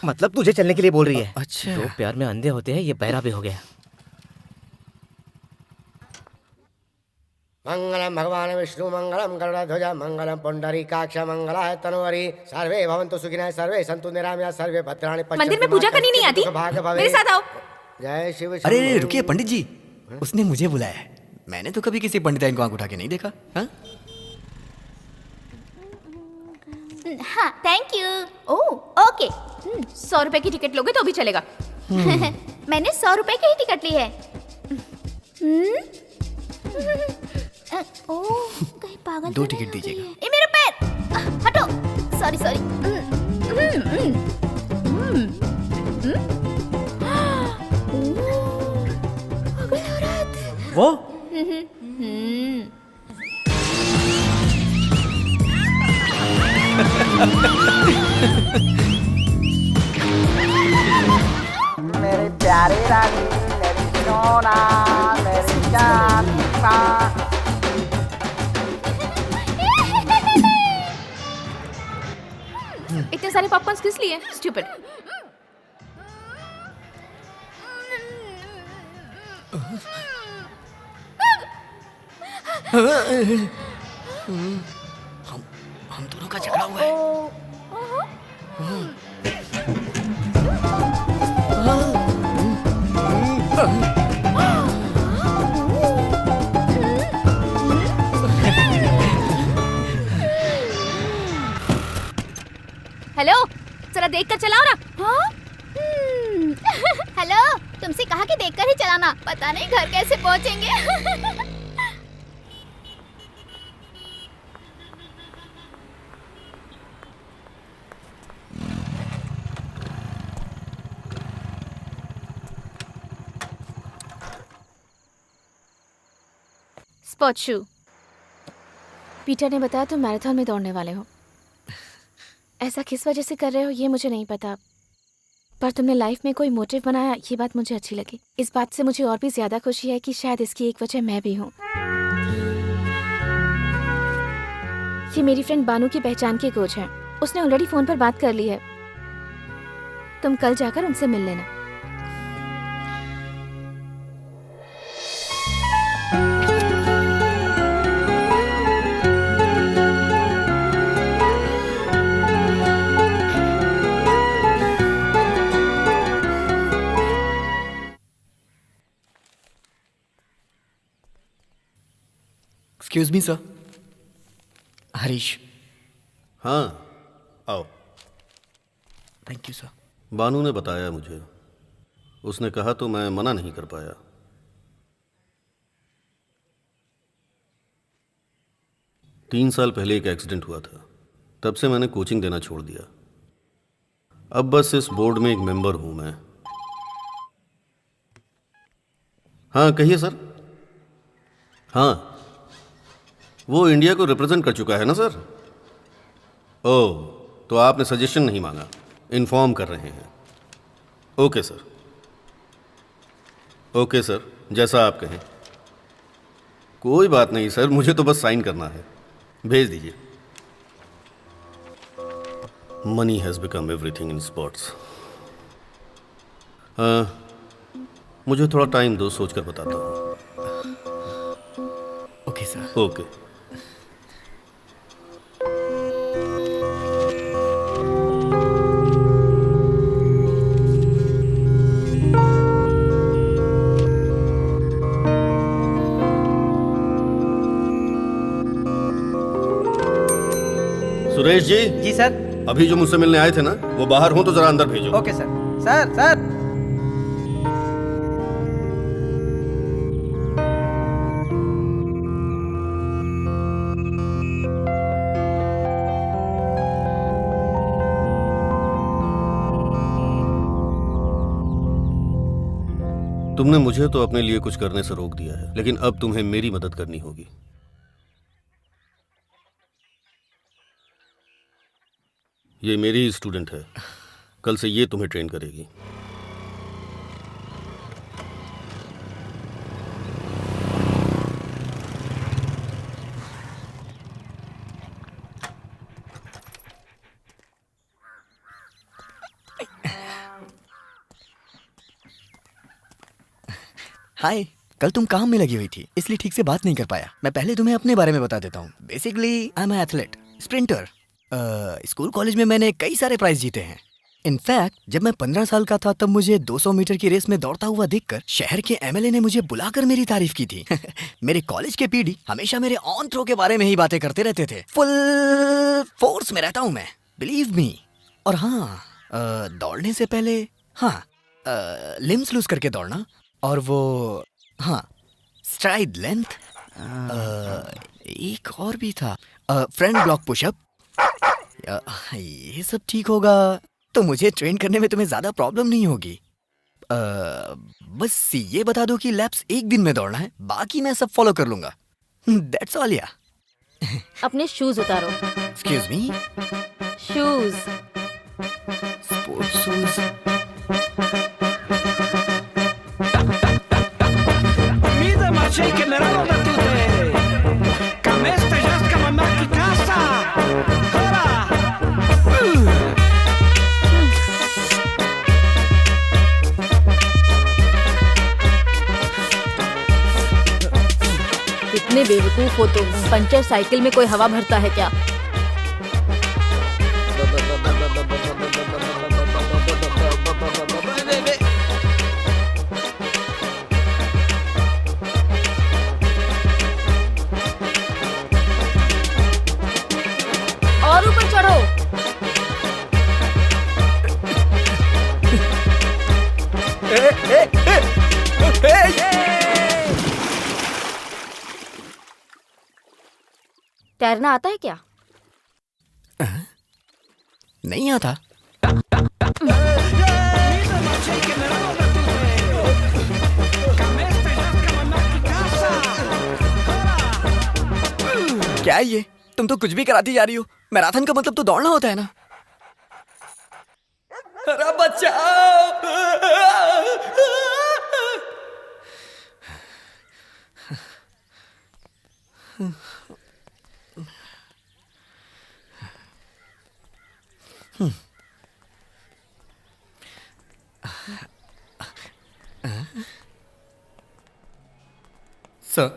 S5: मतलब तुझे चलने के लिए बोल रही है।
S12: अच्छा।
S5: तो प्यार में अंधे होते हैं, ये बहरा भी हो गया।
S3: मंगलम भगवान विष्णु मंगलम गरुड़ध्वज मंगलम पुंडरीकाक्ष मंगलाय तनवरी सर्वे भवन्तु सुखिनः सर्वे सन्तु निरामया सर्वे भद्राणि पश्यन्तु।
S9: मंदिर में पूजा करनी नहीं आती? मेरे साथ आओ।
S3: जय शिव।
S12: अरे रुकिए पंडित जी, उसने मुझे बुलाया है। मैंने तो कभी किसी पंडिताइन को आंख उठा के नहीं देखा। हाँ?
S11: हाँ थैंक यू। Oh okay.
S9: 100 रुपए की टिकट लोगे तो भी चलेगा।
S11: मैंने 100 रुपए की ही टिकट ली है। ओह कहीं पागल
S12: 2 टिकट दीजिएगा।
S11: ये मेरा पैर, हटो। Sorry sorry.
S12: वो
S8: मेरी प्यारी रानी, मेरी सोना, मेरी जान।
S9: इतने सारे पॉपकॉर्न्स किस लिए? स्टूपिड।
S12: हम दोनों का झगड़ा हुआ है।
S9: हेलो, जरा देख कर चलाओ ना।
S11: हाँ? हेलो, तुमसे कहा कि देखकर ही चलाना। पता नहीं घर कैसे पहुंचेंगे।
S9: Sport shoe. पीटर ने बताया तुम मैराथन में दौड़ने वाले हो। ऐसा किस वजह से कर रहे हो ये मुझे नहीं पता, पर तुमने लाइफ में कोई मोटिव बनाया, ये बात मुझे अच्छी लगी। इस बात से मुझे और भी ज्यादा खुशी है कि शायद इसकी एक वजह मैं भी हूँ। ये मेरी फ्रेंड बानू की पहचान की कोच है। उसने ऑलरेडी फोन पर बात कर ली है। तुम कल जाकर उनसे मिल लेना।
S12: Excuse me sir. हरीश।
S14: हाँ आओ।
S12: Thank you sir.
S14: बानू ने बताया मुझे, उसने कहा तो मैं मना नहीं कर पाया। 3 साल पहले एक एक्सीडेंट हुआ था, तब से मैंने कोचिंग देना छोड़ दिया। अब बस इस बोर्ड में एक मेंबर हूं मैं। हाँ कहिए सर। हाँ, वो इंडिया को रिप्रेजेंट कर चुका है ना सर। ओह, तो आपने सजेशन नहीं मांगा, इन्फॉर्म कर रहे हैं। ओके सर, ओके सर, जैसा आप कहें। कोई बात नहीं सर, मुझे तो बस साइन करना है, भेज दीजिए। Money has become everything in sports. मुझे थोड़ा टाइम दो, सोच कर बताता हूँ।
S6: Okay sir.
S14: Okay. Suresh ji.
S8: जी सर।
S14: अभी जो मुझसे मिलने आए थे ना, वो बाहर हो तो जरा अंदर भेजो।
S8: Okay sir. सर सर
S14: तुमने मुझे तो अपने लिए कुछ करने से रोक दिया है, लेकिन अब तुम्हें मेरी मदद करनी होगी। ये मेरी ही स्टूडेंट है, कल से ये तुम्हें ट्रेन करेगी।
S12: हाय, कल तुम काम में लगी हुई थी, इसलिए ठीक से बात नहीं कर पाया। मैं पहले तुम्हें अपने बारे में बता देता हूँ। Basically I am athlete, sprinter. School college में मैंने कई सारे प्राइज जीते हैं। इनफैक्ट जब मैं 15 साल का था तब मुझे 200 मीटर की रेस में दौड़ता हुआ देखकर शहर के एमएलए ने मुझे बुलाकर मेरी तारीफ की थी। मेरे कॉलेज के पीडी हमेशा मेरे ऑन थ्रो के बारे में ही बातें करते रहते थे। फुल फोर्स में रहता हूँ मैं, बिलीव मी। और हाँ, दौड़ने से पहले लिम्स लूज करके दौड़ना, और वो हाँ, स्ट्राइड लेंथ, एक और भी था, फ्रंट ब्लॉक पुशअप। ये सब ठीक होगा तो मुझे ट्रेन करने में तुम्हें ज्यादा प्रॉब्लम नहीं होगी। बस ये बता दो कि लैप्स एक दिन में दौड़ना है, बाकी मैं सब फॉलो कर लूंगा। दैट्स ऑल या।
S7: अपने शूज उतारो।
S12: Excuse me.
S7: Shoes.
S12: Sports shoes.
S18: Shake generalno da tute Kam este ženska mamaki kasa Hora
S7: कितने बेवकूफ हो तुम। पंचर साइकिल में कोई हवा भरता है क्या? और ऊपर चढ़ो। तैरना आता है क्या?
S12: नहीं आता। क्या है ये? तुम तो कुछ भी कराती जा रही हो। मैराथन का मतलब तो दौड़ना होता है ना। अरे बचाओ। सर,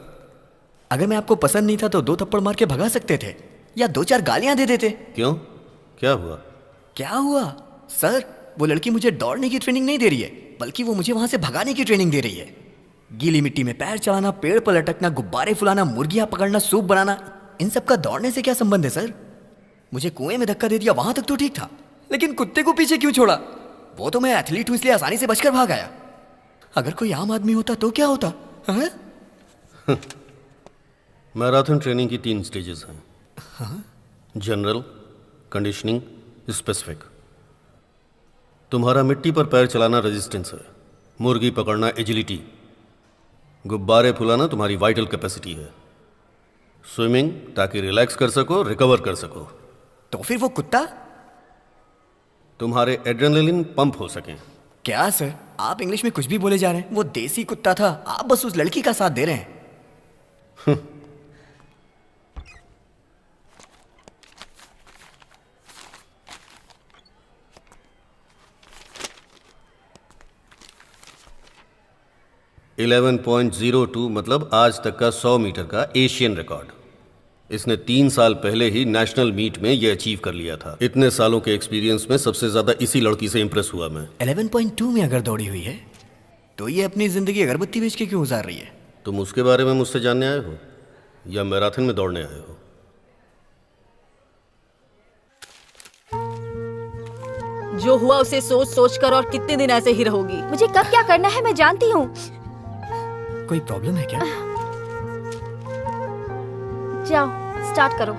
S12: अगर मैं आपको पसंद नहीं था तो 2 थप्पड़ मार के भगा सकते थे, या 2-4 गालियां दे देते।
S14: क्यों, क्या हुआ?
S12: क्या हुआ सर? वो लड़की मुझे दौड़ने की ट्रेनिंग नहीं दे रही है, बल्कि वो मुझे वहां से भगाने की ट्रेनिंग दे रही है। गीली मिट्टी में पैर चलाना, पेड़ पर लटकना, गुब्बारे फुलाना, मुर्गियां पकड़ना, सूप बनाना, इन सब का दौड़ने से क्या संबंध है सर? मुझे कुएं में धक्का दे दिया, वहां तक तो ठीक था, लेकिन कुत्ते को पीछे क्यों छोड़ा? वो तो मैं एथलीट हूं इसलिए आसानी से बचकर भाग आया। अगर कोई आम आदमी होता तो क्या होता?
S14: मैराथन ट्रेनिंग की 3 स्टेजेस हैं। General, conditioning, specific. तुम्हारा मिट्टी पर पैर चलाना रेजिस्टेंस है, मुर्गी पकड़ना एजिलिटी, गुब्बारे फुलाना तुम्हारी वाइटल कैपेसिटी है, स्विमिंग ताकि रिलैक्स कर सको, रिकवर कर सको।
S12: तो फिर वो कुत्ता?
S14: तुम्हारे एड्रेनलिन पंप हो सके।
S12: क्या सर, आप इंग्लिश में कुछ भी बोले जा रहे हैं। वो देसी कुत्ता था, आप बस उस लड़की का साथ दे रहे हैं।
S14: 11.02 मतलब आज तक का 100 मीटर का एशियन रिकॉर्ड। इसने 3 साल पहले ही नेशनल मीट में ये अचीव कर लिया था। इतने सालों के एक्सपीरियंस में सबसे ज्यादा इसी लड़की से इंप्रेस हुआ मैं।
S12: 11.2 में अगर दौड़ी हुई है तो ये अपनी जिंदगी अगरबत्ती बेच के क्यों गुजार रही है?
S14: तुम उसके बारे में मुझसे जानने आए हो या मैराथन में दौड़ने आए हो?
S7: जो हुआ उसे सोच सोच कर और कितने दिन ऐसे ही रहोगी?
S9: मुझे कब क्या करना है मैं जानती हूँ।
S12: कोई प्रॉब्लम है क्या?
S9: जाओ स्टार्ट करो।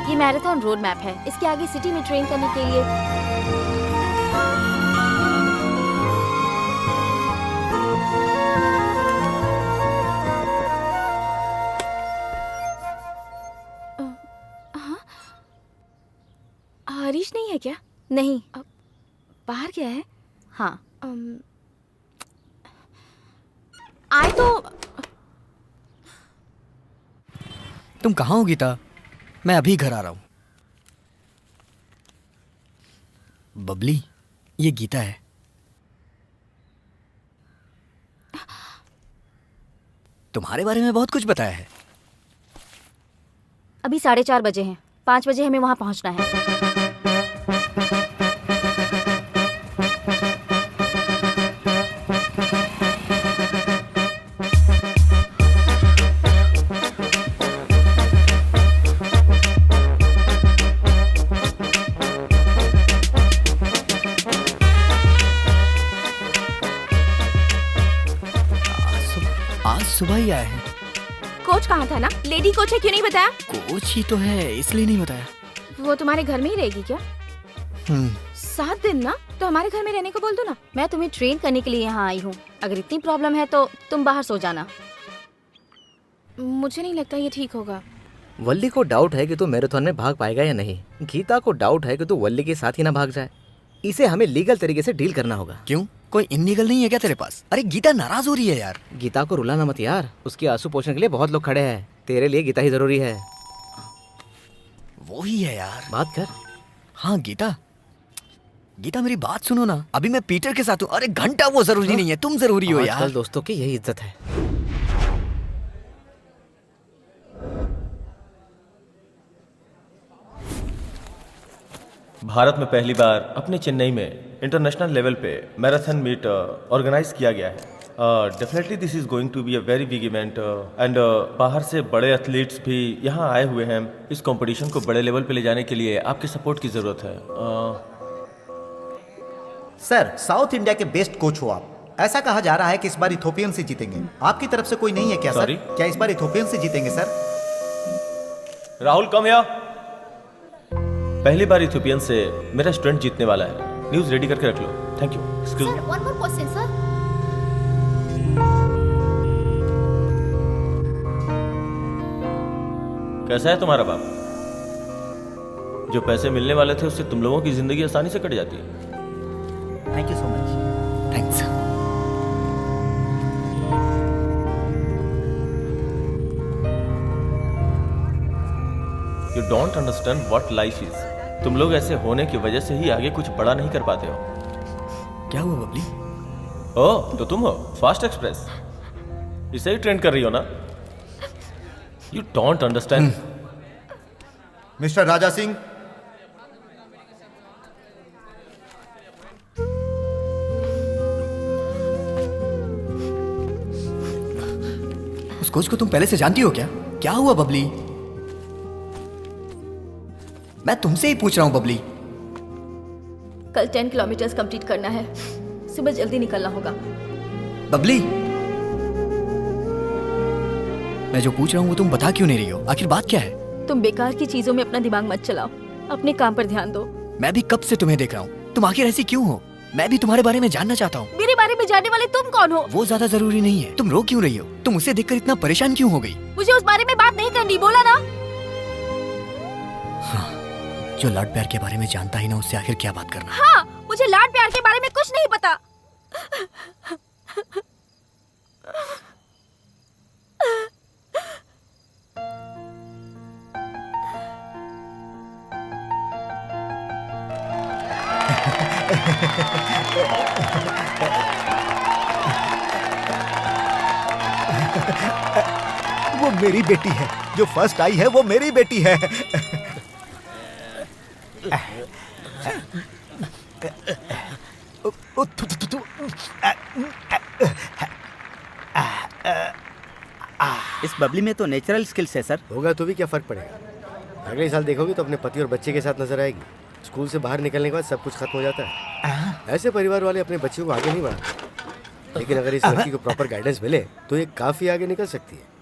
S9: ये मैराथन रोड मैप है। इसके आगे सिटी में ट्रेन करने के लिए हरीश नहीं है क्या?
S7: नहीं।
S9: बाहर गया है?
S7: हाँ।
S9: आए तो।
S12: तुम कहाँ हो गीता? मैं अभी घर आ रहा हूँ। बबली, ये गीता है। तुम्हारे बारे में बहुत कुछ बताया है।
S7: अभी 4:30 बजे हैं। 5 बजे हमें वहाँ पहुँचना है।
S12: सुबह ही आए हैं।
S9: कोच कहाँ था ना? लेडी कोच है, क्यों नहीं बताया?
S12: कोच ही तो है, इसलिए नहीं बताया।
S9: वो तुम्हारे घर में ही रहेगी क्या? 7 दिन ना, तो हमारे घर में रहने को बोल दो ना।
S7: मैं तुम्हें ट्रेन करने के लिए यहाँ आई हूँ। अगर इतनी प्रॉब्लम है तो तुम बाहर सो जाना।
S9: मुझे नहीं लगता ये ठीक होगा।
S5: वल्ली को डाउट है कि तू मैराथन में भाग पाएगा या नहीं। गीता को डाउट है कि तू वल्ली के साथ ही ना भाग जाए। इसे हमें लीगल तरीके से डील करना होगा।
S12: क्यों? कोई इनलीगल नहीं है क्या तेरे पास? अरे गीता नाराज हो रही है यार।
S5: गीता को रुलाना मत यार। उसकी आंसू पोषण के लिए बहुत लोग खड़े हैं। तेरे लिए गीता ही जरूरी है।
S12: वो ही है यार।
S5: बात कर।
S12: हाँ गीता, गीता मेरी बात सुनो ना। अभी मैं पीटर के साथ हूँ। अरे घंटा वो जरूरी नहीं है, तुम जरूरी हो यार।
S5: आजकल दोस्तों की यही इज्जत है।
S16: भारत में पहली बार अपने चेन्नई में इंटरनेशनल लेवल पे मैराथन मीट ऑर्गेनाइज किया गया है। Definitely this is going to be a very big event and बाहर से बड़े एथलीट्स भी यहाँ आए हुए हैं। इस कंपटीशन को बड़े लेवल पे ले जाने के लिए आपके सपोर्ट की ज़रूरत है।
S2: सर, साउथ इंडिया के बेस्ट कोच हो आप। ऐसा कहा जा रहा है कि इस बार इथोपियन से जीतेंगे। आपकी तरफ से कोई नहीं है क्या सर? क्या इस बार इथोपियन से जीतेंगे सर?
S16: Rahul come here. पहली बार इथोपियन से मेरा स्टूडेंट जीतने वाला है। न्यूज़ रेडी करके रख लो। Thank you. Excuse me.
S9: One more question sir.
S16: कैसा है तुम्हारा बाप? जो पैसे मिलने वाले थे उससे तुम लोगों की जिंदगी आसानी से कट जाती है।
S2: Thank you so much.
S12: Thanks.
S16: You don't understand what life is. तुम लोग ऐसे होने की वजह से ही आगे कुछ बड़ा नहीं कर पाते हो।
S12: क्या हुआ बबली?
S16: ओह, तो तुम हो फास्ट एक्सप्रेस। इसे ही ट्रेंड कर रही हो ना? You don't understand.
S2: Mister Raja Singh,
S12: coach को तुम पहले से जानती हो क्या? क्या हुआ बबली? मैं तुमसे ही पूछ रहा हूँ बबली।
S7: कल 10 किलोमीटर्स कंप्लीट करना है, सुबह जल्दी निकलना होगा।
S12: बबली, मैं जो पूछ रहा हूँ वो तुम बता क्यों नहीं रही हो? आखिर बात क्या है?
S7: तुम बेकार की चीजों में अपना दिमाग मत चलाओ, अपने काम पर ध्यान दो।
S12: मैं भी कब से तुम्हें देख रहा हूँ, तुम आखिर ऐसी क्यों हो? मैं भी तुम्हारे बारे में जानना चाहता हूँ।
S7: मेरे बारे में जानने वाले तुम कौन हो?
S12: वो ज्यादा जरूरी नहीं है। तुम रो क्यों रही हो? तुम उसे देखकर इतना परेशान क्यों हो गई?
S7: मुझे उस बारे में बात नहीं करनी, बोला ना।
S12: हाँ, जो लाड प्यार के बारे में जानता ही ना उससे आखिर क्या बात करना।
S7: हाँ, मुझे लाड प्यार के बारे में कुछ नहीं पता।
S2: वो मेरी बेटी है, जो फर्स्ट आई है वो मेरी बेटी है।
S1: इस बबली में तो नेचुरल स्किल्स है सर।
S15: होगा तो भी क्या फर्क पड़ेगा? अगले साल देखोगे तो अपने पति और बच्चे के साथ नजर आएगी। स्कूल से बाहर निकलने के बाद सब कुछ खत्म हो जाता है। ऐसे परिवार वाले अपने बच्चों को आगे नहीं बढ़ाते, लेकिन अगर इस लड़की को प्रॉपर गाइडेंस मिले तो ये काफी आगे निकल सकती है।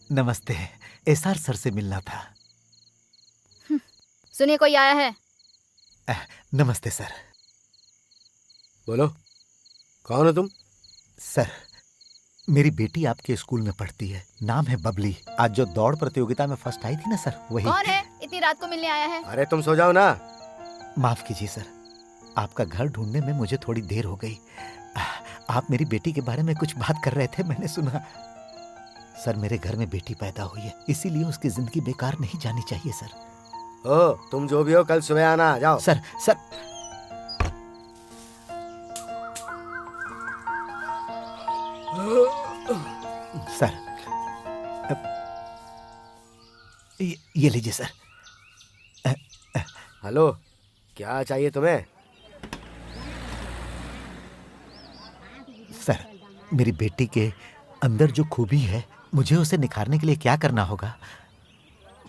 S2: नमस्ते, एसआर सर से मिलना था।
S9: सुनिए, कोई आया है।
S2: नमस्ते सर।
S15: बोलो, कौन हो तुम?
S2: सर, मेरी बेटी आपके स्कूल में पढ़ती है, नाम है बबली। आज जो दौड़ प्रतियोगिता में फर्स्ट आई थी ना सर, वही।
S9: कौन है? इतनी रात को मिलने आया है?
S15: अरे तुम सो जाओ ना।
S2: माफ कीजिए सर, आपका घर ढूंढने में मुझे थोड़ी देर हो गई। आप मेरी बेटी के बारे में कुछ बात कर रहे थे, मैंने सुना। सर, मेरे घर में बेटी पैदा हुई है, इसीलिए उसकी जिंदगी बेकार नहीं जानी चाहिए सर।
S15: ओ, तुम जो भी हो कल सुबह आना। जाओ।
S2: सर, सर, ये लीजिए सर।
S15: हेलो, क्या चाहिए तुम्हें?
S2: सर, मेरी बेटी के अंदर जो खूबी है, मुझे उसे निखारने के लिए क्या करना होगा?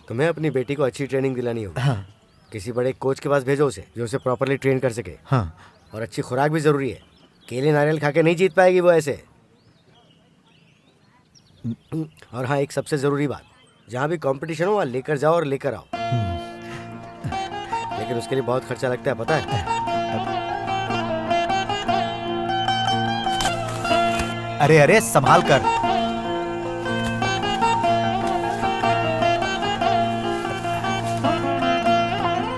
S15: तुम्हें अपनी बेटी को अच्छी ट्रेनिंग दिलानी होगी।
S2: हाँ।
S15: किसी बड़े कोच के पास भेजो उसे, जो उसे प्रॉपरली ट्रेन कर सके।
S2: हाँ।
S15: और अच्छी खुराक भी जरूरी है। केले नारियल खा के नहीं जीत पाएगी वो ऐसे। और हाँ, एक सबसे जरूरी बात, जहाँ भी कंपटीशन हो वहाँ लेकर जाओ और लेकर आओ। लेकिन उसके लिए बहुत खर्चा लगता है, पता है?
S2: अरे अरे, संभाल कर।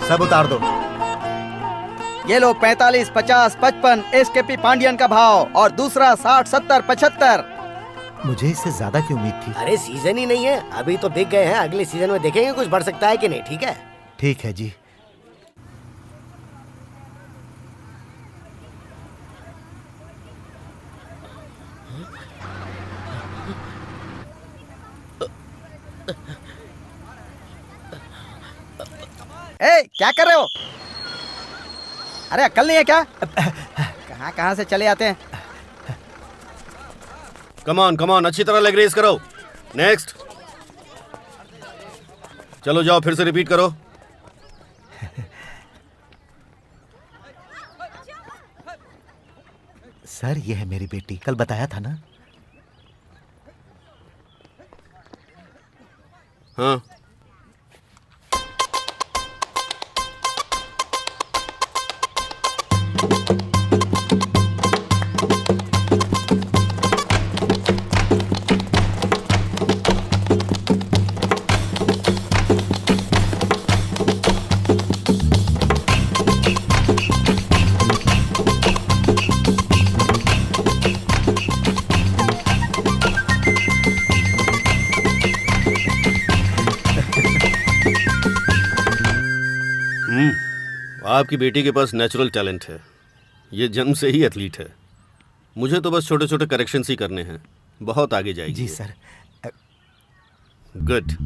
S2: सब उतार दो।
S1: ये लो 45, 50, 55 एसकेपी पांडियन का भाव, और दूसरा 60, 70, 75।
S2: मुझे इससे ज्यादा की उम्मीद थी।
S15: अरे सीजन ही नहीं है, अभी तो बिक गए हैं, अगले सीजन में देखेंगे कुछ बढ़ सकता है कि नहीं। ठीक है?
S2: ठीक है जी।
S1: ए, क्या कर रहे हो? अरे अक्ल नहीं है क्या? कहाँ से चले आते हैं?
S14: कम ऑन, अच्छी तरह लेग रेस करो। नेक्स्ट। चलो जाओ, फिर से रिपीट करो।
S2: सर, ये है मेरी बेटी, कल बताया था ना?
S14: हाँ। आपकी बेटी के पास नेचुरल टैलेंट है, ये जन्म से ही एथलीट है। मुझे तो बस छोटे छोटे करेक्शंस ही करने हैं, बहुत आगे जाएगी।
S15: जी सर।
S14: गुड।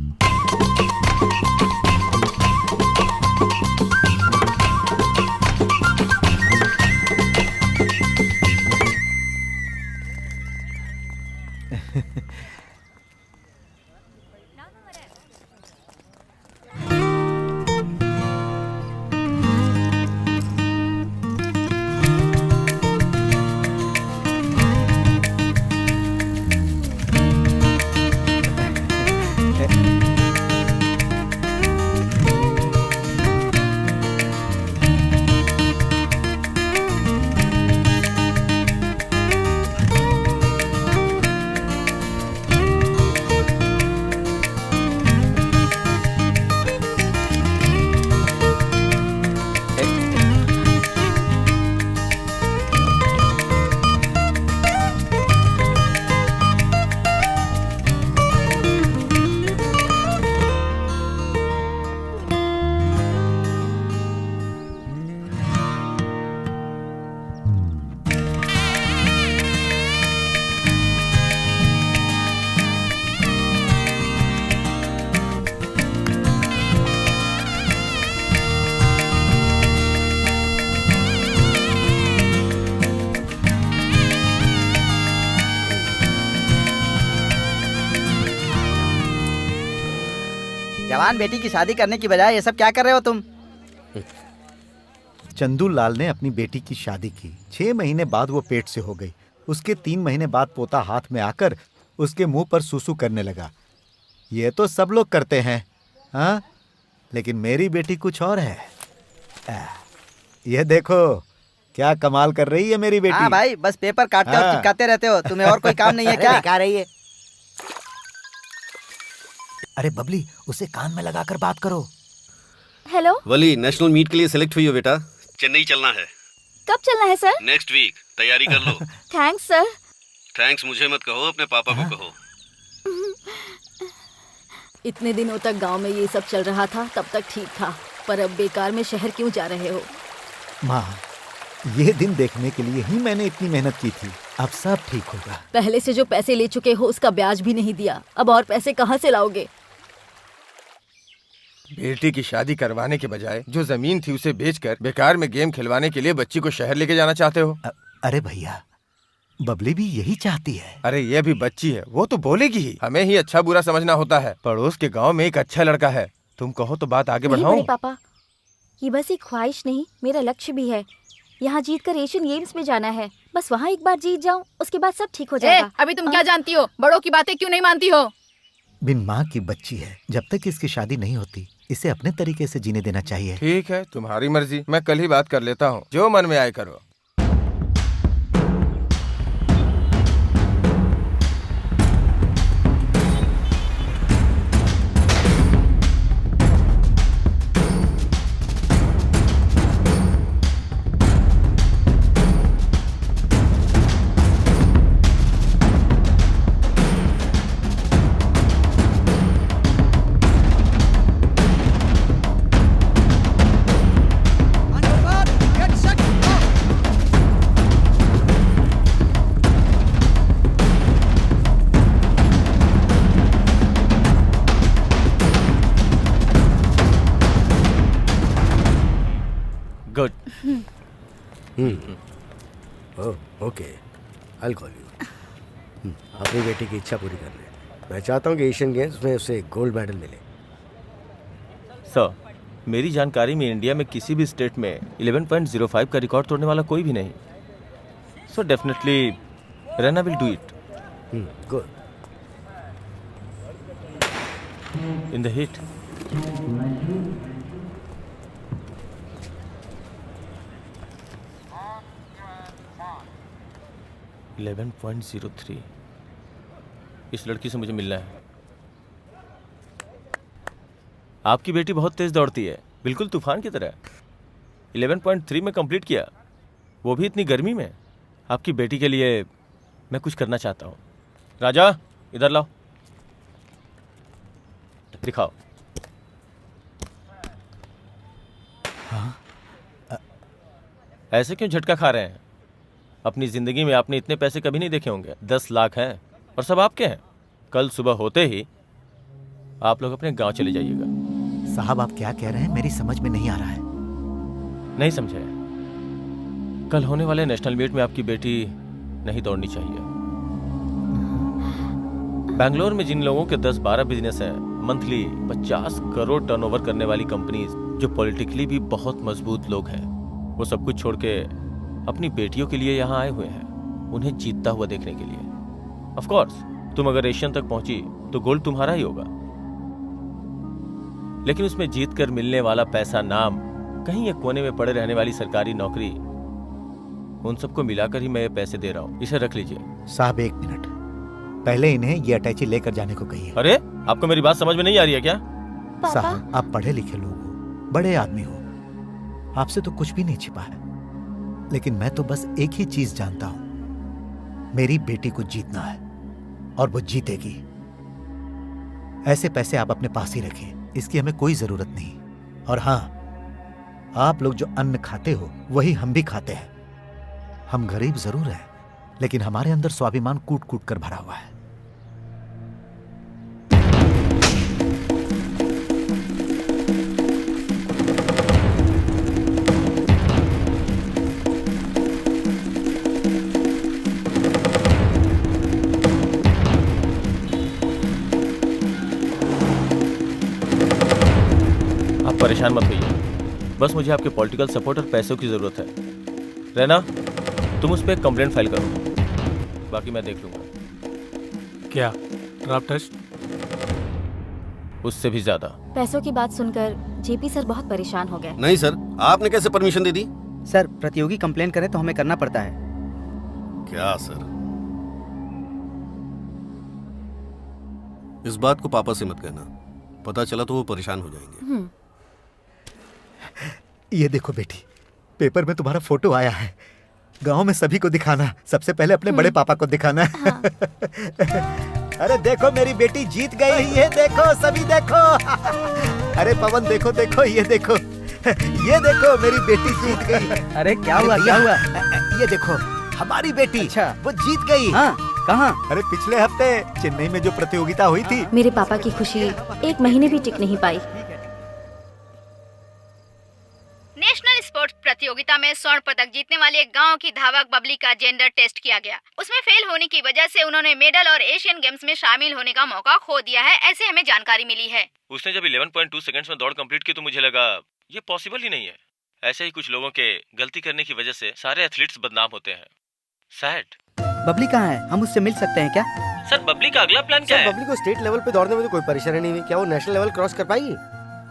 S8: जवान बेटी की शादी करने की बजाय ये सब क्या कर रहे हो तुम?
S2: चंदू लाल ने अपनी बेटी की शादी की, 6 महीने बाद वो पेट से हो गई। उसके 3 महीने बाद पोता हाथ में आकर उसके मुंह पर सूसू करने लगा। ये तो सब लोग करते हैं, हाँ, लेकिन मेरी बेटी कुछ और है। ये देखो क्या कमाल कर रही है मेरी बेटी।
S8: हाँ भाई, बस पेपर काटते और चिपकाते रहते हो, तुम्हें और कोई काम नहीं है क्या?
S3: क्या रही है?
S2: अरे बबली, उसे कान में लगाकर बात करो।
S9: हेलो
S14: वली, नेशनल मीट के लिए सिलेक्ट हुई हो बेटा, चेन्नई चलना है।
S9: कब चलना है सर?
S14: नेक्स्ट वीक, तैयारी कर लो।
S9: Thanks sir.
S14: थैंक्स मुझे मत कहो, अपने पापा को कहो।
S7: इतने दिनों तक गांव में ये सब चल रहा था, तब तक ठीक था, पर अब बेकार में शहर क्यों जा रहे हो?
S2: माँ, ये दिन देखने के लिए ही मैंने इतनी मेहनत की थी। अब सब ठीक होगा।
S7: पहले से जो पैसे ले चुके हो उसका ब्याज भी नहीं दिया, अब और पैसे कहाँ से लाओगे?
S13: बेटी की शादी करवाने के बजाय जो जमीन थी उसे बेचकर बेकार में गेम खिलवाने के लिए बच्ची को शहर लेके जाना चाहते हो?
S2: अरे भैया, बबली भी यही चाहती है।
S13: अरे ये भी बच्ची है, वो तो बोलेगी ही। हमें ही अच्छा बुरा समझना होता है। पड़ोस के गांव में एक अच्छा लड़का है, तुम कहो तो बात आगे
S9: नहीं
S13: बढ़ाऊं?
S9: बड़े पापा, ये बस एक ख्वाहिश नहीं, मेरा लक्ष्य भी है। यहाँ जीत कर एशियन गेम्स में जाना है। बस वहाँ एक बार जीत जाऊँ, उसके बाद सब ठीक हो जाएगा।
S4: अभी तुम क्या जानती हो? बड़ों की बातें क्यों नहीं मानती हो?
S2: बिन माँ की बच्ची है, जब तक इसकी शादी नहीं होती इसे अपने तरीके से जीने देना चाहिए।
S13: ठीक है, तुम्हारी मर्जी, मैं कल ही बात कर लेता हूँ, जो मन में आए करो।
S16: Good.
S15: Okay, I call you. अपनी बेटी की इच्छा पूरी कर ले। मैं चाहता हूँ कि एशियन गेम्स में उसे गोल्ड मेडल मिले।
S16: सर, मेरी जानकारी में इंडिया में किसी भी स्टेट में 11.05 का रिकॉर्ड तोड़ने वाला कोई भी नहीं। So definitely Raina will do it.
S15: Good.
S16: In the hit. .03। इस लड़की से मुझे मिलना है। आपकी बेटी बहुत तेज दौड़ती है, बिल्कुल तूफान की तरह। 11.3 में कंप्लीट किया, वो भी इतनी गर्मी में। आपकी बेटी के लिए मैं कुछ करना चाहता हूँ। राजा, इधर लाओ, दिखाओ। ऐसे क्यों झटका खा रहे हैं? अपनी जिंदगी में आपने इतने पैसे कभी नहीं देखे होंगे। 10 लाख हैं और सब आपके हैं। कल सुबह होते ही आप लोग अपने गांव चले जाइएगा।
S2: साहब आप क्या कह रहे हैं, मेरी समझ में नहीं आ रहा है।
S16: नहीं समझे? कल होने वाले नेशनल मीट में आपकी बेटी नहीं दौड़नी चाहिए। बैंगलोर में जिन लोगों के 10-12 बिजनेस हैं, मंथली 50 करोड़ टर्नओवर करने वाली कंपनीज, जो पॉलिटिकली भी बहुत मजबूत लोग हैं, वो सब कुछ छोड़ के अपनी बेटियों के लिए यहाँ आए हुए हैं, उन्हें जीतता हुआ देखने के लिए। ऑफ कोर्स तुम अगर एशियन तक पहुंची तो गोल्ड तुम्हारा ही होगा, लेकिन उसमें जीत कर मिलने वाला पैसा, नाम, कहीं एक कोने में पड़े रहने वाली सरकारी नौकरी, उन सबको मिलाकर ही मैं ये पैसे दे रहा हूँ। इसे रख लीजिए।
S2: साहब 1 मिनट, पहले इन्हें ये अटैची लेकर जाने को कहिए।
S16: अरे आपको मेरी बात समझ में नहीं आ रही है क्या?
S2: साहब आप पढ़े लिखे लोग हो, बड़े आदमी हो, आपसे तो कुछ भी नहीं छिपा है, लेकिन मैं तो बस एक ही चीज जानता हूं, मेरी बेटी को जीतना है और वो जीतेगी। ऐसे पैसे आप अपने पास ही रखिए, इसकी हमें कोई जरूरत नहीं। और हाँ, आप लोग जो अन्न खाते हो वही हम भी खाते हैं। हम गरीब जरूर हैं, लेकिन हमारे अंदर स्वाभिमान कूट कूट कर भरा हुआ है।
S16: आप परेशान मत होइए, बस मुझे आपके पॉलिटिकल सपोर्ट और पैसों की जरूरत है। रहना, तुम उस पर एक कंप्लेंट फाइल करो, बाकी मैं देख लूंगा।
S19: क्या ड्राफ्ट टेस्ट?
S16: उससे भी ज्यादा।
S7: पैसों की बात सुनकर जेपी सर बहुत परेशान हो गए।
S14: नहीं सर, आपने कैसे परमिशन दे दी?
S8: सर प्रतियोगी कंप्लेन करे तो हमें करना पड़ता है।
S14: क्या सर? इस बात को पापा से मत कहना, पता चला तो वो परेशान हो जाएंगे।
S2: ये देखो बेटी, पेपर में तुम्हारा फोटो आया है, गांव में सभी को दिखाना, सबसे पहले अपने बड़े पापा को दिखाना। हाँ। अरे देखो मेरी बेटी जीत गई, ये देखो सभी देखो। अरे पवन देखो देखो, ये देखो, ये देखो मेरी बेटी जीत गई।
S8: अरे क्या हुआ, क्या हुआ?
S2: ये देखो हमारी बेटी।
S8: अच्छा,
S2: वो जीत गई।
S8: हाँ, कहाँ?
S2: अरे पिछले हफ्ते चेन्नई में जो प्रतियोगिता हुई थी।
S7: मेरे पापा की खुशी 1 महीने भी टिक नहीं पाई।
S4: नेशनल स्पोर्ट्स प्रतियोगिता में स्वर्ण पदक जीतने वाले एक गांव की धावक बबली का जेंडर टेस्ट किया गया। उसमें फेल होने की वजह से उन्होंने मेडल और एशियन गेम्स में शामिल होने का मौका खो दिया है, ऐसे हमें जानकारी मिली है।
S16: उसने जब 11.2 सेकंड्स में दौड़ कंप्लीट की तो मुझे लगा ये पॉसिबल ही नहीं है। ऐसे ही कुछ लोगों के गलती करने की वजह से सारे एथलीट्स बदनाम होते हैं। सैड।
S8: बबली कहाँ है? हम उससे मिल सकते हैं क्या?
S16: सर बबली का अगला प्लान क्या है?
S15: बबली को स्टेट लेवल पे दौड़ने में तो कोई परेशानी नहीं हुई, क्या वो नेशनल लेवल क्रॉस कर पाएगी?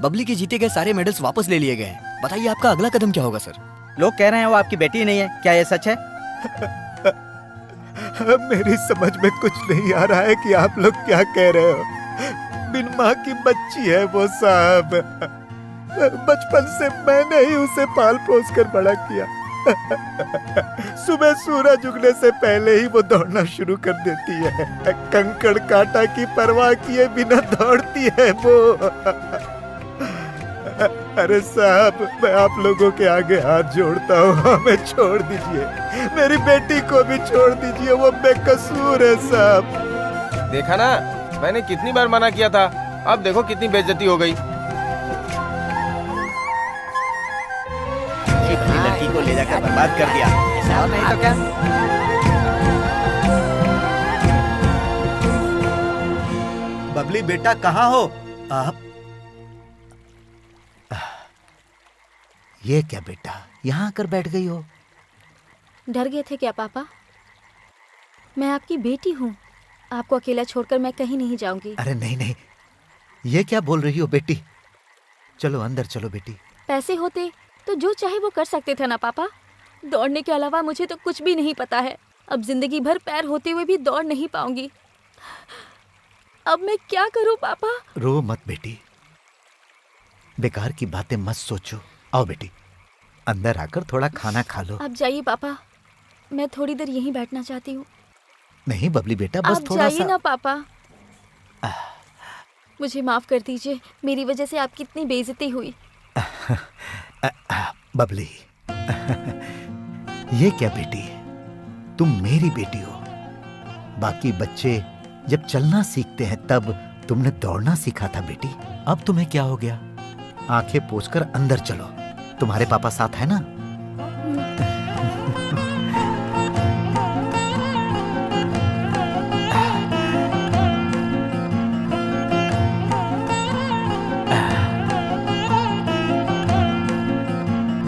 S12: बबली के जीते गए सारे मेडल्स वापस ले लिए गए हैं। बताइए आपका अगला कदम क्या होगा सर?
S8: लोग कह रहे हैं वो आपकी बेटी नहीं है, क्या ये सच है?
S2: मेरी समझ में कुछ नहीं आ रहा है कि आप लोग क्या कह रहे हो। बिन माँ की बच्ची है वो साहब, बचपन से मैंने ही उसे पाल पोस कर बड़ा किया। सुबह सूरज उगने से पहले ही वो दौड़ना शुरू कर देती है, कंकड़ कांटा की परवाह किए बिना दौड़ती है वो। अरे साहब, मैं आप लोगों के आगे हाथ जोड़ता हूँ, हमें छोड़ दीजिए, मेरी बेटी को भी छोड़ दीजिए, वो बेकसूर है साहब।
S13: देखा ना, मैंने कितनी बार मना किया था, अब देखो कितनी बेइज्जती हो गई।
S8: लड़की को ले जाकर बर्बाद कर दिया, ऐसा नहीं तो क्या?
S2: बबली बेटा कहाँ हो आप? ये क्या बेटा, यहाँ आकर बैठ गई हो?
S7: डर गए थे क्या पापा? मैं आपकी बेटी हूँ, आपको अकेला छोड़कर मैं कहीं नहीं जाऊंगी।
S2: अरे नहीं नहीं, ये क्या बोल रही हो बेटी? चलो अंदर चलो बेटी।
S7: पैसे होते तो जो चाहे वो कर सकते थे ना पापा। दौड़ने के अलावा मुझे तो कुछ भी नहीं पता है। अब जिंदगी भर पैर होते हुए भी दौड़ नहीं पाऊंगी। अब मैं क्या करूं पापा?
S2: रो मत बेटी, बेकार की बातें मत सोचो। आओ बेटी, अंदर आकर थोड़ा खाना खा लो।
S7: आप जाइए पापा, मैं थोड़ी देर यहीं बैठना चाहती हूँ।
S2: नहीं बबली बेटा, बस
S7: आप
S2: थोड़ा
S7: जाइए ना पापा। मुझे माफ कर दीजिए, मेरी वजह से आपकी इतनी बेइज्जती हुई।
S2: बबली, ये क्या बेटी, तुम मेरी बेटी हो। बाकी बच्चे जब चलना सीखते हैं तब तुमने दौड़ना सीखा था बेटी। अब तुम्हें क्या हो गया? आंखें पोंछकर अंदर चलो, तुम्हारे पापा साथ है ना?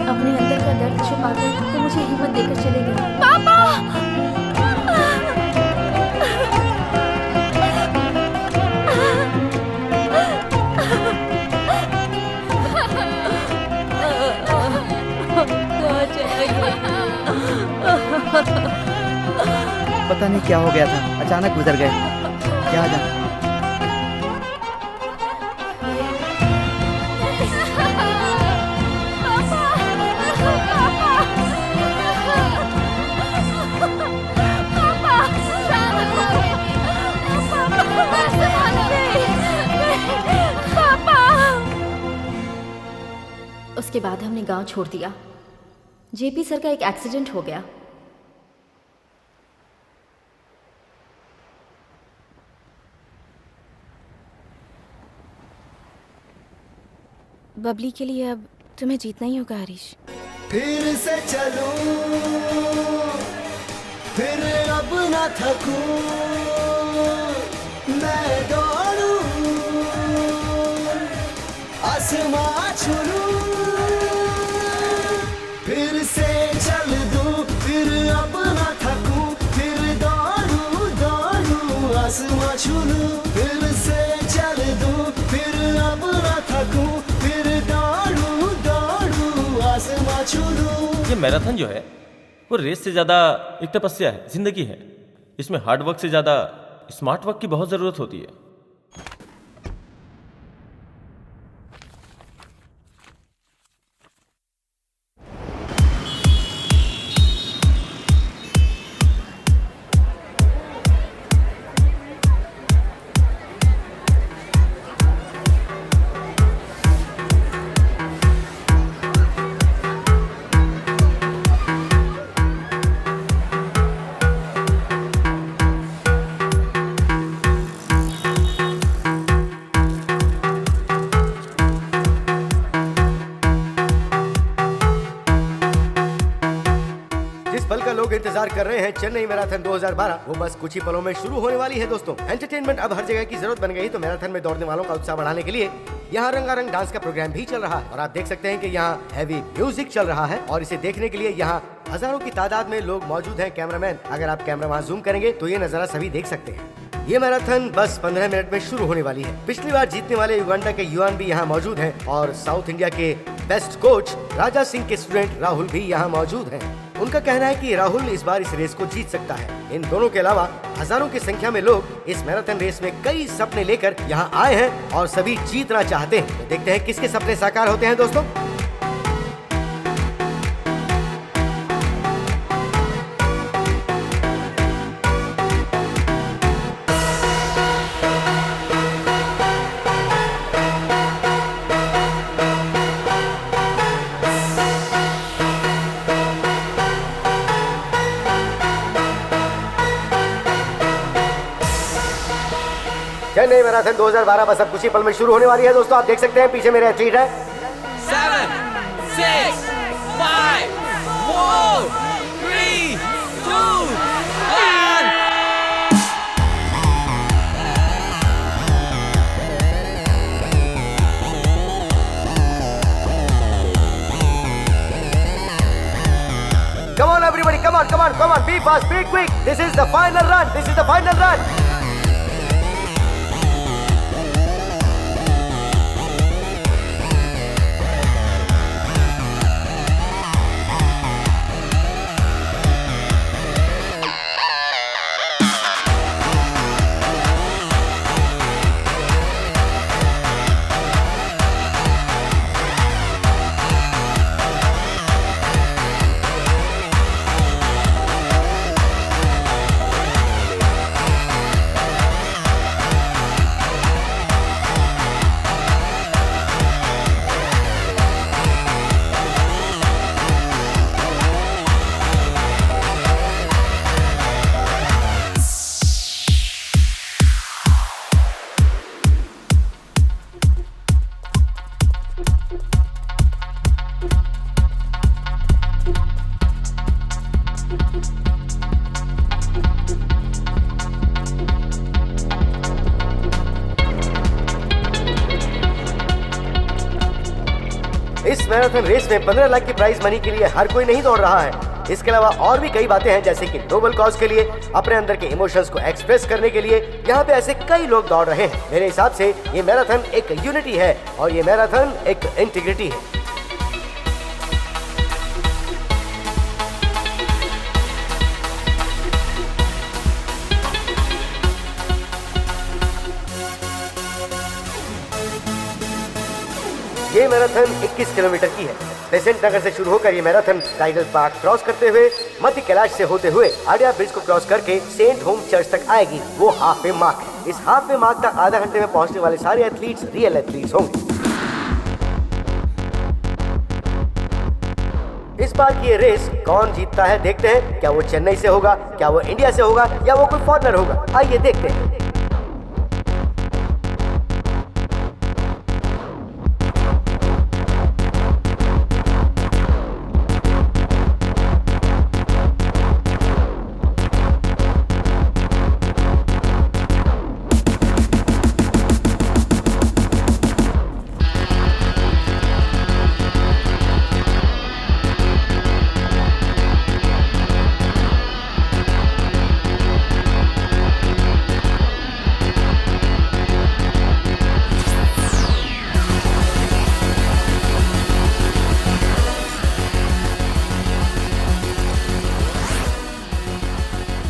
S9: अपने अंदर का दर्द छुपाकर तो मुझे हिम्मत देकर चले गए। पापा!
S1: पता नहीं क्या हो गया था, अचानक गुजर गए। क्या जाने।
S9: उसके बाद हमने गांव छोड़ दिया। जेपी सर का एक एक्सीडेंट हो गया। बबली के लिए अब तुम्हें जीतना ही होगा हरीश।
S3: फिर से चलूं, फिर अब न थकूं, मैं दौड़ूं, आसमां छू लूं, फिर से चल दूं, फिर अब न थकूं, फिर दौड़ूं दौड़ूं, आसमां छू लूं, फिर से चल दूं, फिर अब न थकूं, फिर दौड़ूं दौड़ूं, आसमां छू लूं।
S16: ये मैराथन जो है वो रेस से ज्यादा एक तपस्या है, जिंदगी है। इसमें हार्ड वर्क से ज्यादा स्मार्ट वर्क की बहुत जरूरत होती है।
S15: इंतजार कर रहे हैं चेन्नई मैराथन 2012, वो बस कुछ ही पलों में शुरू होने वाली है दोस्तों। एंटरटेनमेंट अब हर जगह की जरूरत बन गई, तो मैराथन में दौड़ने वालों का उत्साह बढ़ाने के लिए यहाँ रंगारंग डांस का प्रोग्राम भी चल रहा है। और आप देख सकते हैं कि यहाँ हैवी म्यूजिक चल रहा है और इसे देखने के लिए यहाँ हजारों की तादाद में लोग मौजूद हैं। कैमरामैन, अगर आप कैमरा वहाँ जूम करेंगे तो ये नजारा सभी देख सकते हैं। ये मैराथन बस 15 मिनट में शुरू होने वाली है। पिछली बार जीतने वाले युगांडा के युवान भी यहाँ मौजूद हैं और साउथ इंडिया के बेस्ट कोच राजा सिंह के स्टूडेंट राहुल भी यहाँ मौजूद हैं। उनका कहना है कि राहुल इस बार इस रेस को जीत सकता है। इन दोनों के अलावा हजारों की संख्या में लोग इस मैराथन रेस में कई सपने लेकर यहाँ आए हैं और सभी जीतना चाहते हैं। तो देखते हैं किसके सपने साकार होते हैं दोस्तों। चेन्नई मैराथन 2012 बस अब कुछ ही पल में शुरू होने वाली है दोस्तों। आप देख सकते हैं पीछे मेरे एथलीट है।
S18: 7, 6, 5, 4, 3, 2, 1.
S15: Come on everybody, come on, come on, come on, be fast, be quick. This is the final run. This is the final run. इस मैराथन रेस में 15 लाख की प्राइज मनी के लिए हर कोई नहीं दौड़ रहा है। इसके अलावा और भी कई बातें हैं, जैसे कि नोबल कॉज के लिए, अपने अंदर के इमोशंस को एक्सप्रेस करने के लिए यहाँ पे ऐसे कई लोग दौड़ रहे हैं। मेरे हिसाब से ये मैराथन एक यूनिटी है और ये मैराथन एक इंटीग्रिटी है। ये मैराथन 21 किलोमीटर की है। प्रेजेंट नगर से शुरू होकर ये मैराथन टाइडल पार्क क्रॉस करते हुए मध्य कैलाश से होते हुए आडिया ब्रिज को क्रॉस करके सेंट होम चर्च तक आएगी। वो हाफ वे मार्क है। इस हाफ वे मार्क तक आधा घंटे में पहुंचने वाले सारे एथलीट्स रियल एथलीट्स होंगे। इस बार की ये रेस कौन जीतता है देखते हैं। क्या वो चेन्नई से होगा, क्या वो इंडिया से होगा, या वो कोई फॉरेनर होगा। आइए देखते हैं।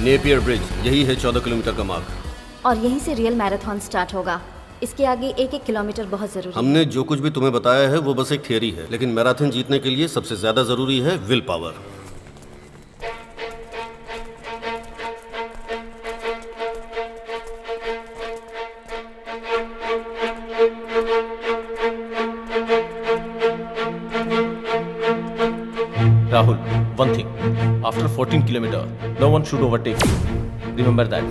S14: नेपियर ब्रिज, यही है 14 किलोमीटर का मार्ग।
S7: और यहीं से रियल मैराथन स्टार्ट होगा। इसके आगे 1-1 किलोमीटर बहुत जरूरी है।
S14: हमने जो कुछ भी तुम्हें बताया है वो बस एक थियरी है, लेकिन मैराथन जीतने के लिए सबसे ज्यादा जरूरी है will power.
S16: Rahul, one thing. After 14 kilometers, no one should overtake you. Remember that.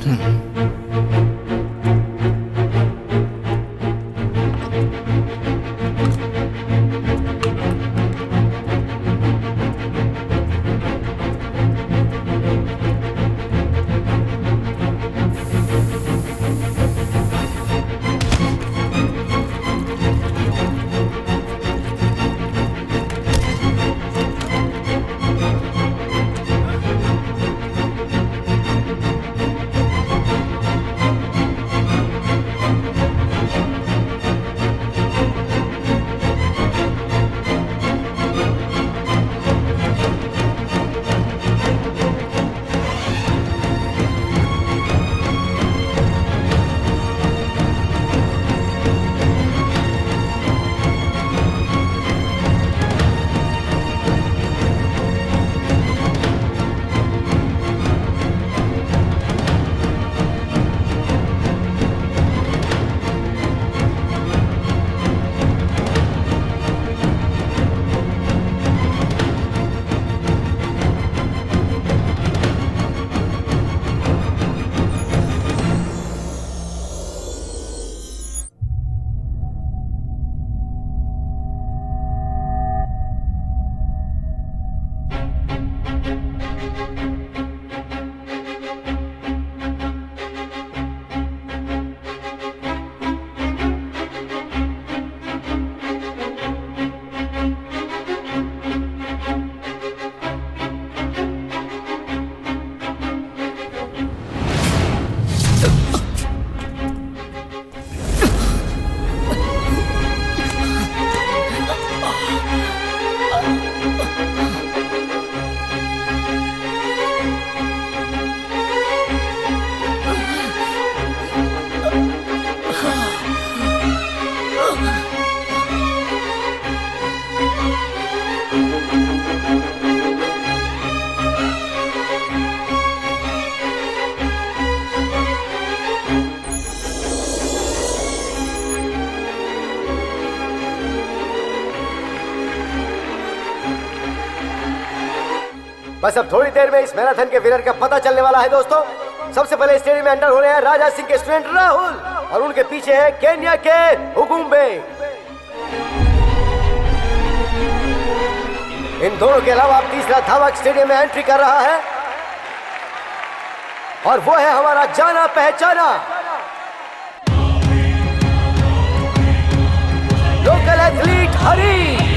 S15: बस अब थोड़ी देर में इस मैराथन के विनर का पता चलने वाला है दोस्तों। सबसे पहले स्टेडियम में एंटर हो रहे हैं राजा सिंह के स्टूडेंट राहुल और उनके पीछे है केन्या के हुकुम्बे। इन दोनों के अलावा अब तीसरा धावक स्टेडियम में एंट्री कर रहा है और वो है हमारा जाना पहचाना लोकल एथलीट हरीश।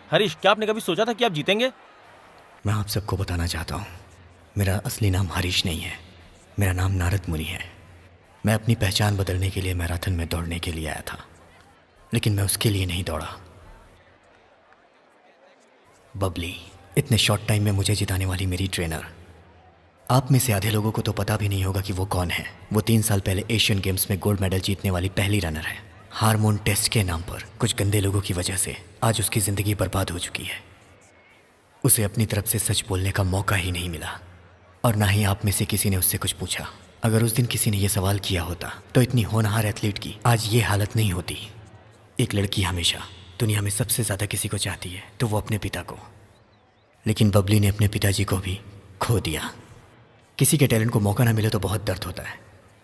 S16: हरीश, क्या आपने कभी सोचा था कि आप जीतेंगे?
S6: मैं आप सबको बताना चाहता हूँ, मेरा असली नाम हरीश नहीं है, मेरा नाम नारद मुनि है। मैं अपनी पहचान बदलने के लिए मैराथन में दौड़ने के लिए आया था, लेकिन मैं उसके लिए नहीं दौड़ा। बबली, इतने शॉर्ट टाइम में मुझे जिताने वाली मेरी ट्रेनर। आप में से आधे लोगों को तो पता भी नहीं होगा कि वो कौन है। वो 3 साल पहले एशियन गेम्स में गोल्ड मेडल जीतने वाली पहली रनर है। हार्मोन टेस्ट के नाम पर कुछ गंदे लोगों की वजह से आज उसकी ज़िंदगी बर्बाद हो चुकी है। उसे अपनी तरफ से सच बोलने का मौका ही नहीं मिला, और ना ही आप में से किसी ने उससे कुछ पूछा। अगर उस दिन किसी ने यह सवाल किया होता तो इतनी होनहार एथलीट की आज ये हालत नहीं होती। एक लड़की हमेशा दुनिया में सबसे ज़्यादा किसी को चाहती है तो वो अपने पिता को, लेकिन बबली ने अपने पिताजी को भी खो दिया। किसी के टैलेंट को मौका ना मिले तो बहुत दर्द होता है।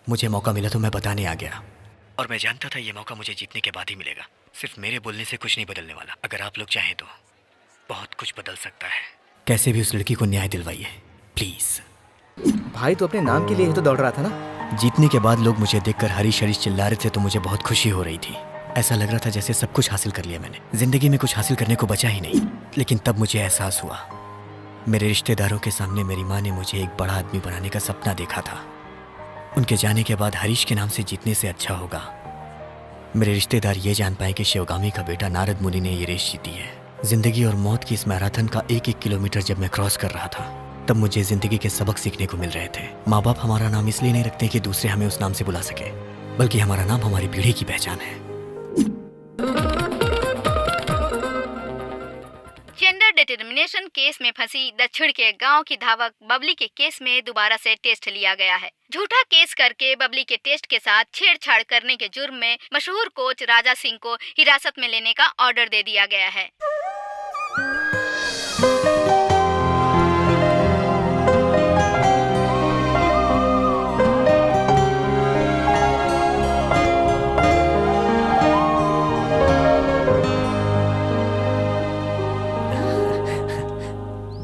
S6: मुझे मौका मिला तो मैं बताने आ गया, और मैं जानता था ये मौका मुझे जीतने के बाद ही मिलेगा। सिर्फ मेरे बोलने से कुछ नहीं बदलने वाला। अगर आप लोग चाहें तो बहुत कुछ बदल सकता है। कैसे भी उस लड़की को न्याय दिलवाइए प्लीज़।
S5: भाई तो अपने नाम के लिए ही तो दौड़ रहा था ना।
S6: जीतने के बाद लोग मुझे देखकर हरीश हरीश चिल्ला रहे थे तो मुझे बहुत खुशी हो रही थी। ऐसा लग रहा था जैसे सब कुछ हासिल कर लिया मैंने, जिंदगी में कुछ हासिल करने को बचा ही नहीं। लेकिन तब मुझे एहसास हुआ, मेरे रिश्तेदारों के सामने मेरी माँ ने मुझे एक बड़ा आदमी बनाने का सपना देखा था। उनके जाने के बाद हरीश के नाम से जीतने से अच्छा होगा मेरे रिश्तेदार ये जान पाए कि शिवगामी का बेटा नारद मुनि ने ये रेस जीती है। जिंदगी और मौत की इस मैराथन का 1-1 किलोमीटर जब मैं क्रॉस कर रहा था तब मुझे जिंदगी के सबक सीखने को मिल रहे थे। माँ बाप हमारा नाम इसलिए नहीं रखते कि दूसरे हमें उस नाम से बुला सके, बल्कि हमारा नाम हमारी पीढ़ी की पहचान है।
S4: जेंडर डिटर्मिनेशन केस में फंसी दक्षिण के गांव की धावक बबली के केस में दोबारा से टेस्ट लिया गया है। झूठा केस करके बबली के टेस्ट के साथ छेड़छाड़ करने के जुर्म में मशहूर कोच राजा सिंह को हिरासत में लेने का ऑर्डर दे दिया गया है।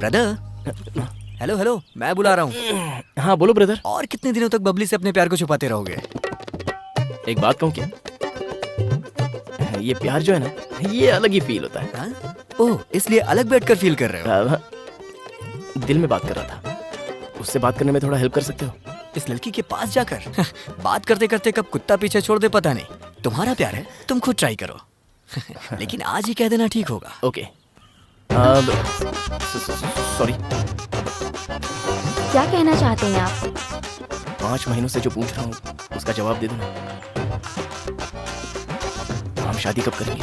S6: ब्रदर, हेलो हेलो, मैं बुला रहा हूँ।
S17: हाँ बोलो ब्रदर।
S6: और कितने दिनों तक बबली से अपने प्यार को छुपाते रहोगे?
S17: एक बात कहूँ क्या, ये प्यार जो है ना, ये अलग ही फील होता है।
S6: ओह, इसलिए अलग बैठकर फील कर रहे हो?
S17: दिल में बात कर रहा था, उससे बात करने में थोड़ा हेल्प कर सकते हो?
S6: इस लड़की के पास जाकर बात करते करते कब कुत्ता पीछे छोड़ दे पता नहीं। तुम्हारा प्यार है, तुम खुद ट्राई करो। लेकिन आज ही कह देना ठीक होगा।
S17: ओके। सॉरी।
S9: क्या कहना चाहते हैं आप?
S17: 5 महीनों से जो पूछ रहा हूँ उसका जवाब दे दो ना। हम शादी कब करेंगे?